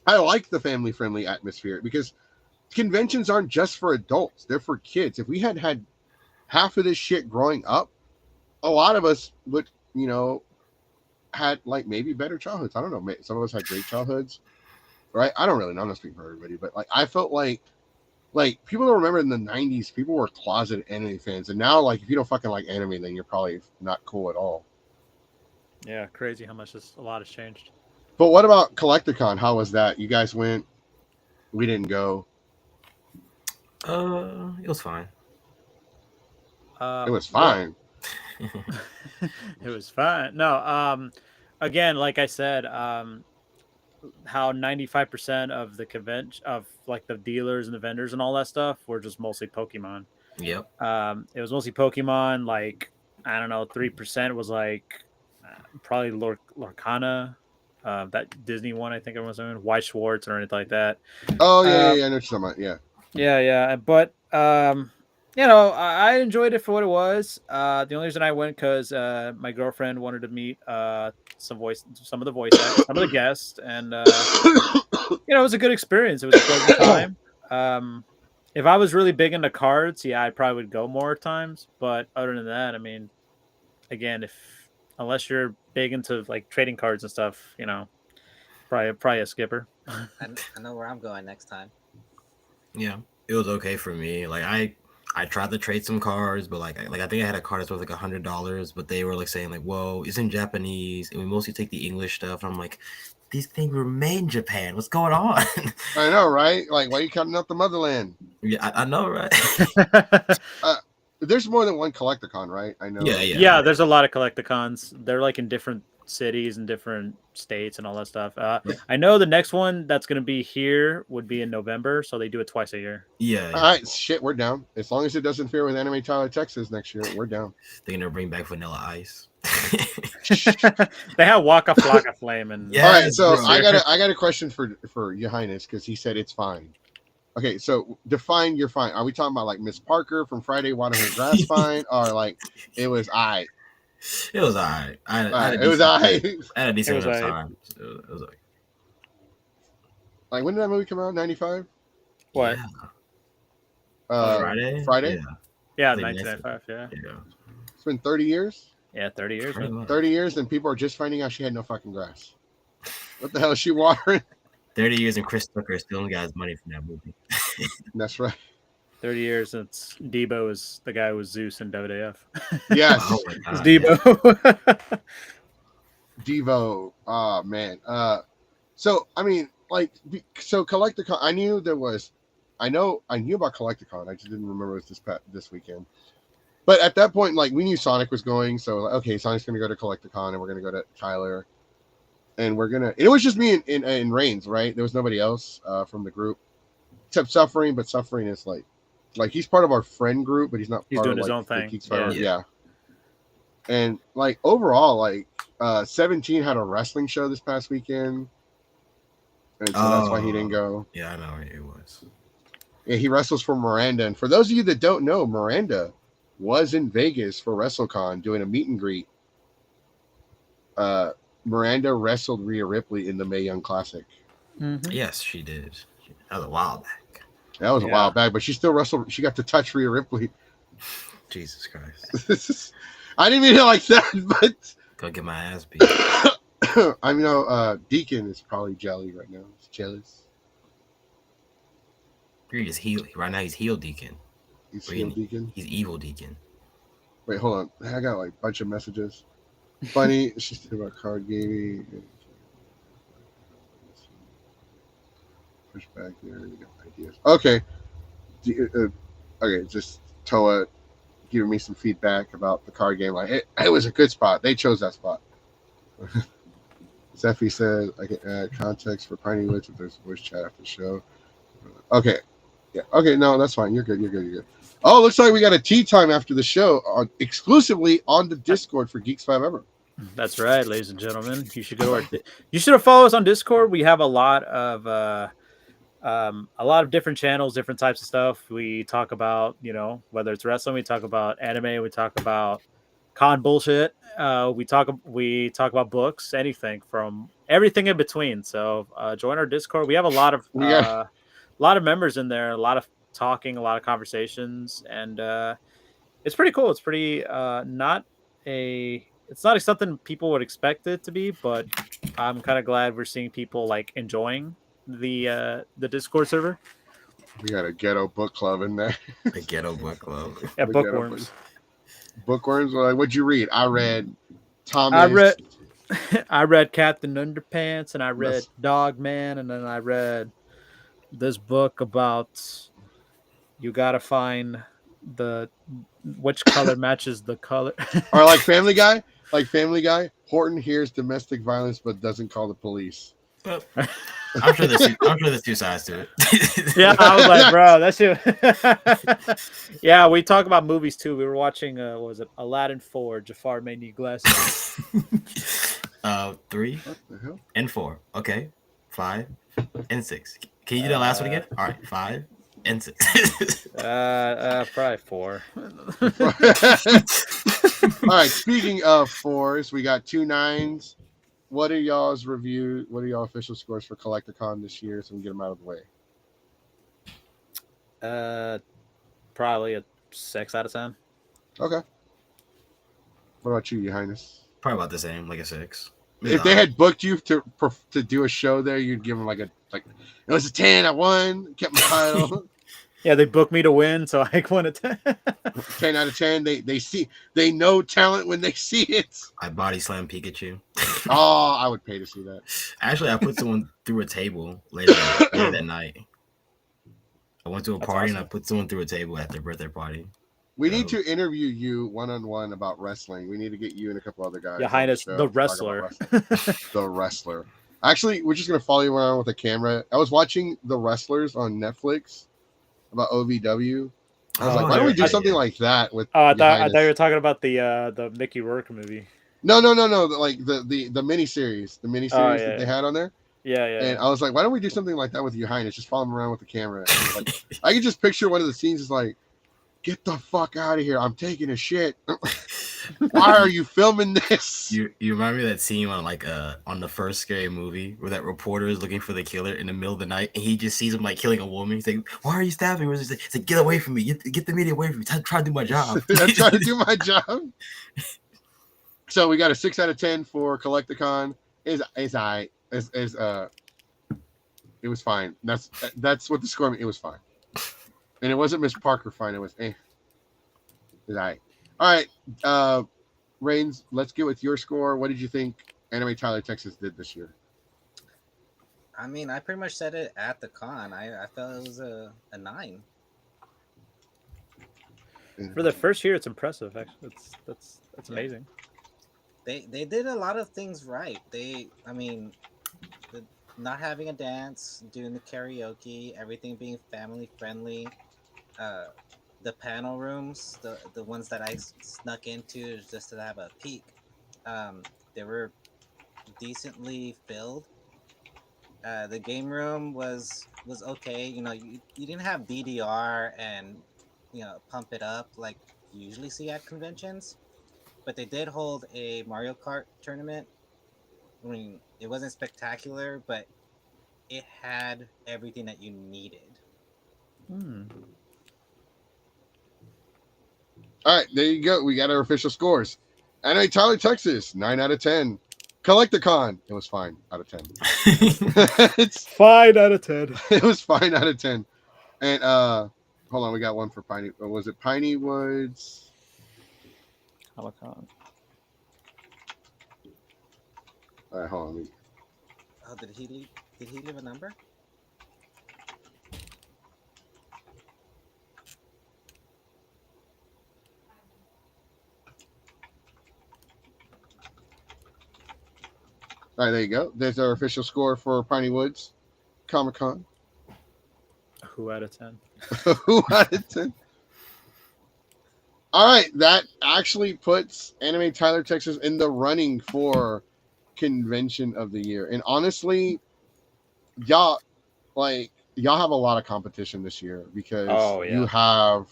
I like the family-friendly atmosphere because conventions aren't just for adults; they're for kids. If we had half of this shit growing up, a lot of us would, you know, had like maybe better childhoods. I don't know. Some of us had great childhoods, right? I don't really know. I'm not speaking for everybody, but like, I felt like people don't remember in the 90s, people were closet anime fans, and now like, if you don't fucking like anime, then you're probably not cool at all. Yeah, crazy how much a lot has changed. But what about CollectorCon? How was that? You guys went? We didn't go. It was fine. It was fine. It was fine. No, again, like I said, how 95% of the convention of like the dealers and the vendors and all that stuff were just mostly Pokemon. Yep. It was mostly Pokemon. Like, I don't know, 3% was like probably Lorcana. That Disney one, I think everyone's doing, White Schwartz or anything like that. Oh yeah, I know what you're talking about. Yeah. But you know, I enjoyed it for what it was. The only reason I went because my girlfriend wanted to meet some of the guests, and you know, it was a good experience. It was a pleasant time. If I was really big into cards, yeah, I probably would go more times. But other than that, I mean, again, unless you're big into like trading cards and stuff, you know, probably a skipper. I know where I'm going next time. Yeah, it was okay for me. Like I tried to trade some cards, but like I think I had a card that's worth like $100, but they were like saying like, "Whoa, it's in Japanese," and we mostly take the English stuff. And I'm like, these things were made in Japan. What's going on? I know, right? Like, why are you cutting out the motherland? Yeah, I know, right? There's more than one Collecticon, right? I know. Yeah, there's a lot of Collecticons. They're like in different cities and different states and all that stuff. I know the next one that's going to be here would be in November, so they do it twice a year. Yeah. All right, shit, we're down. As long as it doesn't interfere with Anime Tyler, Texas next year, we're down. They're gonna bring back Vanilla Ice. They have Waka Flocka Flame and all right. So I got a question for Your Highness, because he said it's fine. Okay, so define your fine. Are we talking about like Miss Parker from Friday Watering Her Grass fine, or like it was I? It was alright. It was I. I had a decent It was time. It was Like, when did that movie come out? 95? what? Friday? Friday? Yeah, Like 1995. Yeah, It's been 30 years. yeah, 30 years. Pretty Man. much. 30 years, and people are just finding out she had no fucking grass. What the hell is she watering? 30 years and Chris Tucker still got his money from that movie. That's right. 30 years since Debo is the guy with Zeus and WWF. Yes. Oh my It's God, Debo. Devo. Oh man. So I mean, like, so Collecticon. I knew about Collecticon. I just didn't remember it was this weekend. But at that point, like, we knew Sonic was going. So like, okay, Sonic's gonna go to Collecticon, and we're gonna go to Tyler, and we're gonna. It was just me and Reigns, right? There was nobody else from the group except Suffering. But Suffering is like he's part of our friend group, but he's not. He's Part doing of, his like, own thing. Geeks Forever. Yeah. Yeah. And like overall, like 17 had a wrestling show this past weekend, and so that's why he didn't go. Yeah, I know it was. Yeah, he wrestles for Miranda, and for those of you that don't know, Miranda was in Vegas for WrestleCon doing a meet and greet. Miranda wrestled Rhea Ripley in the Mae Young Classic. Mhm. Yes, she did. That was a while back. That was a while back, but she still wrestled. She got to touch Rhea Ripley. Jesus Christ. I didn't mean it like that, but Go get my ass beat. I know Deacon is probably jelly right now. He's jealous. You're just heel. Right now, he's heel Deacon. He's heel Deacon. He's evil Deacon. Wait, hold on. I got like a bunch of messages. Funny, she's talking about card gaming. Push back there. We got ideas. Okay. Okay, just Toa giving me some feedback about the card game. Like, it was a good spot. They chose that spot. Zephy said I can add context for Piney Woods if there's a voice chat after the show. Okay. Yeah. Okay, no, that's fine. You're good. You're good. Oh, looks like we got a tea time after the show exclusively on the Discord for Geeks 5 Ever. That's right, ladies and gentlemen. You should go to you should have followed us on Discord. We have a lot of different channels, different types of stuff. We talk about, whether it's wrestling, we talk about anime, we talk about con bullshit. We talk about books, everything in between. So join our Discord. We have a lot of members in there, a lot of talking, a lot of conversations, and it's pretty cool. It's pretty it's not something people would expect it to be, but I'm kind of glad we're seeing people like enjoying the Discord server. We got a ghetto book club in there. A ghetto book club. Yeah, bookworms. Bookworms. Like, what'd you read? I read Thomas. I read Captain Underpants, and I read Dogman, and then I read this book about you gotta find which color matches the color. Or like Family Guy. Horton hears domestic violence but doesn't call the police. I'm sure there's two sides to it. Yeah, I was like, bro, that's you. Yeah, we talk about movies too. We were watching what was it, Aladdin 4, Jafar may need glasses. 3 and 4. Okay. 5 and 6. Can you do that last one again? All right, 5 and 6. Probably 4. All right, speaking of 4s, we got 2 9s. What are y'all's reviews? What are y'all official scores for Collecticon this year, so we can get them out of the way? Probably a 6 out of 10. Okay. What about you, Your Highness? Probably about the same, like a 6. If they had booked you to do a show there, you'd give them like it was a 10. I won, kept my title. Yeah, they booked me to win, so I won a 10. 10 out of 10. They know talent when they see it. I body slam Pikachu. Oh, I would pay to see that. Actually, I put someone through a table later that night. I went to a That's party and I awesome. put someone through a table at their birthday party. We need to interview you one-on-one about wrestling. We need to get you and a couple other guys. Your on Highness, show the to talk about wrestler. wrestling. The wrestler. Actually, we're just gonna follow you around with a camera. I was watching The Wrestlers on Netflix about OVW. I was like, why don't we do something like that with? Oh, I Your thought Highness? you were talking about the Mickey Rourke movie. No. Like the miniseries, that they had on there. Yeah. And I was like, why don't we do something like that with Your Highness? Just follow him around with the camera. And like, I can just picture one of the scenes is like, get the fuck out of here! I'm taking a shit. Why are you filming this? You remind me of that scene on on the first Scary Movie where that reporter is looking for the killer in the middle of the night and he just sees him like killing a woman. He's like, "Why are you stabbing me?" He's like, "Get away from me! Get the media away from me! Try to do my job." I'm trying to do my job. So we got a 6 out of 10 for Collecticon. It was fine. That's what the score meant. It was fine. And it wasn't Miss Parker fine. It was It's all right. All right. Reigns, let's get with your score. What did you think Anime Tyler Texas did this year? I mean, I pretty much said it at the con. I felt it was a 9. For the first year, it's impressive. Actually, that's amazing. They did a lot of things right. Not having a dance, doing the karaoke, everything being family friendly. The panel rooms, the ones that I snuck into just to have a peek, they were decently filled. The game room was okay. You didn't have DDR and pump it up like you usually see at conventions, but they did hold a Mario Kart tournament. I mean, it wasn't spectacular, but it had everything that you needed. All right, there you go. We got our official scores. Anime Tyler Texas, 9 out of 10. Collecticon, it was fine out of 10. It's fine out of 10. It was fine out of 10. And hold on, we got one for Piney. Or was it Piney Woods? Comic-Con. All right, hold on. Oh, did he leave a number? All right, there you go. There's our official score for Piney Woods Comic-Con. Who out of 10? Who out of 10? All right, that actually puts Anime Tyler Texas in the running for Convention of the Year. And honestly, y'all have a lot of competition this year because you have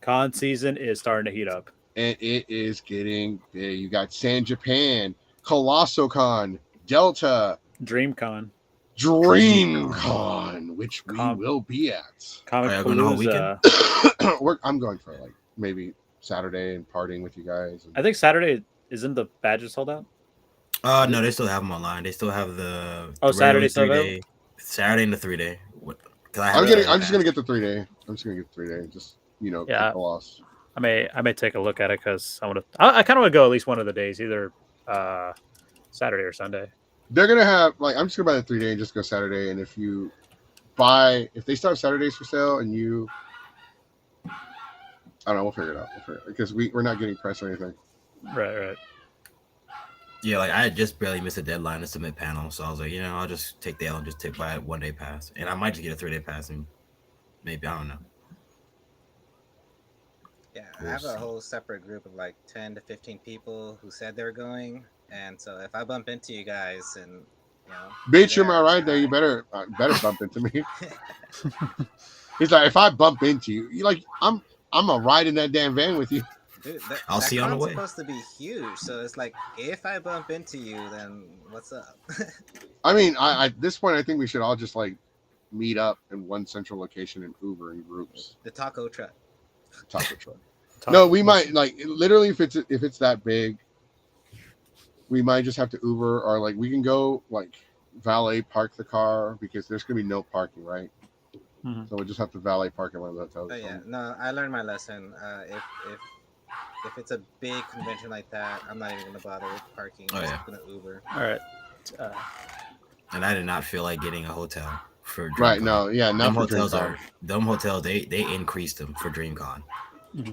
con season is starting to heat up. And it is getting big. You got San Japan, ColossoCon, Delta, DreamCon, which we will be at. Comic Palooza. I'm going for like maybe Saturday and partying with you guys. I think Saturday isn't the badges sold out. No, they still have them online. They still have the Saturday 3-day, Saturday and the 3-day. I'm just gonna get the 3-day. I'm just gonna get the 3-day. Just kick the loss. I may take a look at it because I kind of want to go at least one of the days, either Saturday or Sunday. They're gonna have I'm just gonna buy the 3-day and just go Saturday. And if they start Saturdays for sale and I don't know, we'll figure it out. Because we're not getting press or anything. Right. Yeah, I had just barely missed a deadline to submit panels, so I was like, I'll just take the L and just buy a 1-day pass, and I might just get a 3-day pass, and maybe I don't know. Yeah, I have a whole separate group of 10 to 15 people who said they're going, and so if I bump into you guys and bitch, you're my ride there. You better bump into me. He's like, if I bump into you, I'm a ride in that damn van with you. Dude, I'll see you on the way. It's supposed to be huge, so it's if I bump into you, then what's up? I mean, at this point, I think we should all just meet up in one central location and Uber in groups. The taco truck. No, we might literally if it's that big, we might just have to Uber or we can go valet park the car because there's gonna be no parking, right? Mm-hmm. So we'll just have to valet park in one of those hotels. Oh yeah, no, I learned my lesson. If If it's a big convention like that, I'm not even gonna bother with parking. Oh, I'm yeah. just gonna Uber. All right. And I did not feel like getting a hotel for DreamCon. Right? No, yeah, not Them for hotels DreamCon. them hotels they increased them for DreamCon.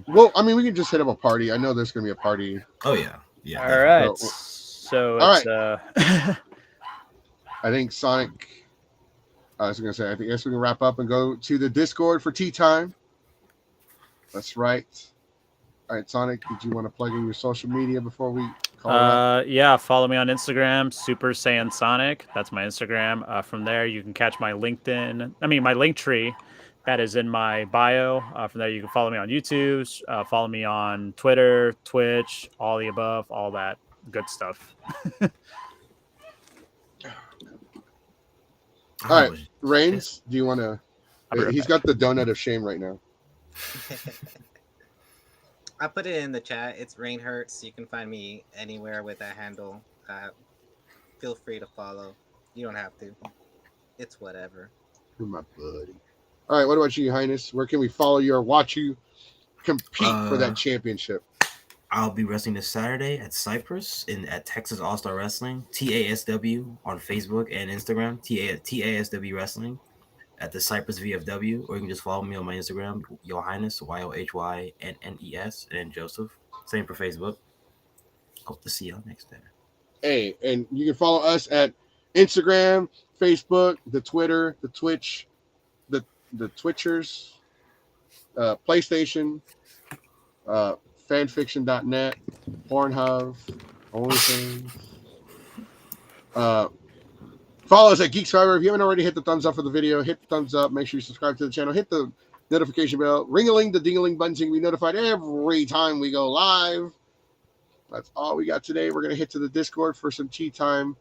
Well, I mean, we can just hit up a party. I know there's gonna be a party. Oh yeah, yeah. All definitely. right. So All it's I think Sonic. I was gonna say. I guess we can wrap up and go to the Discord for tea time. That's right. All right, Sonic. Did you want to plug in your social media before we call it up? yeah, follow me on Instagram, Super Saiyan Sonic. That's my Instagram. From there, you can catch my LinkedIn. I mean, my link tree. That is in my bio. From there, you can follow me on YouTube, follow me on Twitter, Twitch, all the above, all that good stuff. All right, Reigns. Do you want to? He's got the donut of shame right now. I put it in the chat. It's Rain Hurts. You can find me anywhere with that handle. Feel free to follow. You don't have to. It's whatever. You're my buddy. All right, what about you, Highness? Where can we follow you or watch you compete for that championship? I'll be wrestling this Saturday at Cyprus at Texas All Star Wrestling, TASW on Facebook and Instagram, TASW Wrestling at the Cyprus VFW, or you can just follow me on my Instagram, Your Highness, YOHYNNES, and Joseph. Same for Facebook. Hope to see y'all next time. Hey, and you can follow us at Instagram, Facebook, the Twitter, the Twitch, the Twitchers, PlayStation, fanfiction.net, Pornhub, OnlyFans. Follow us at Geeks Forever. If you haven't already, hit the thumbs up for the video. Hit the thumbs up. Make sure you subscribe to the channel. Hit the notification bell. Ring-a-ling, the ding-a-ling button so you can be notified every time we go live. That's all we got today. We're going to hit to the Discord for some tea time.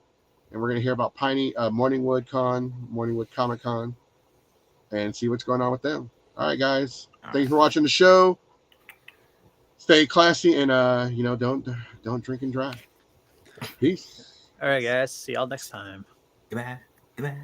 And we're going to hear about Morningwood Comic Con, and see what's going on with them. All right, guys. Thank you for watching the show. Stay classy and don't drink and drive. Peace. All right, guys. See y'all next time. Goodbye. Goodbye.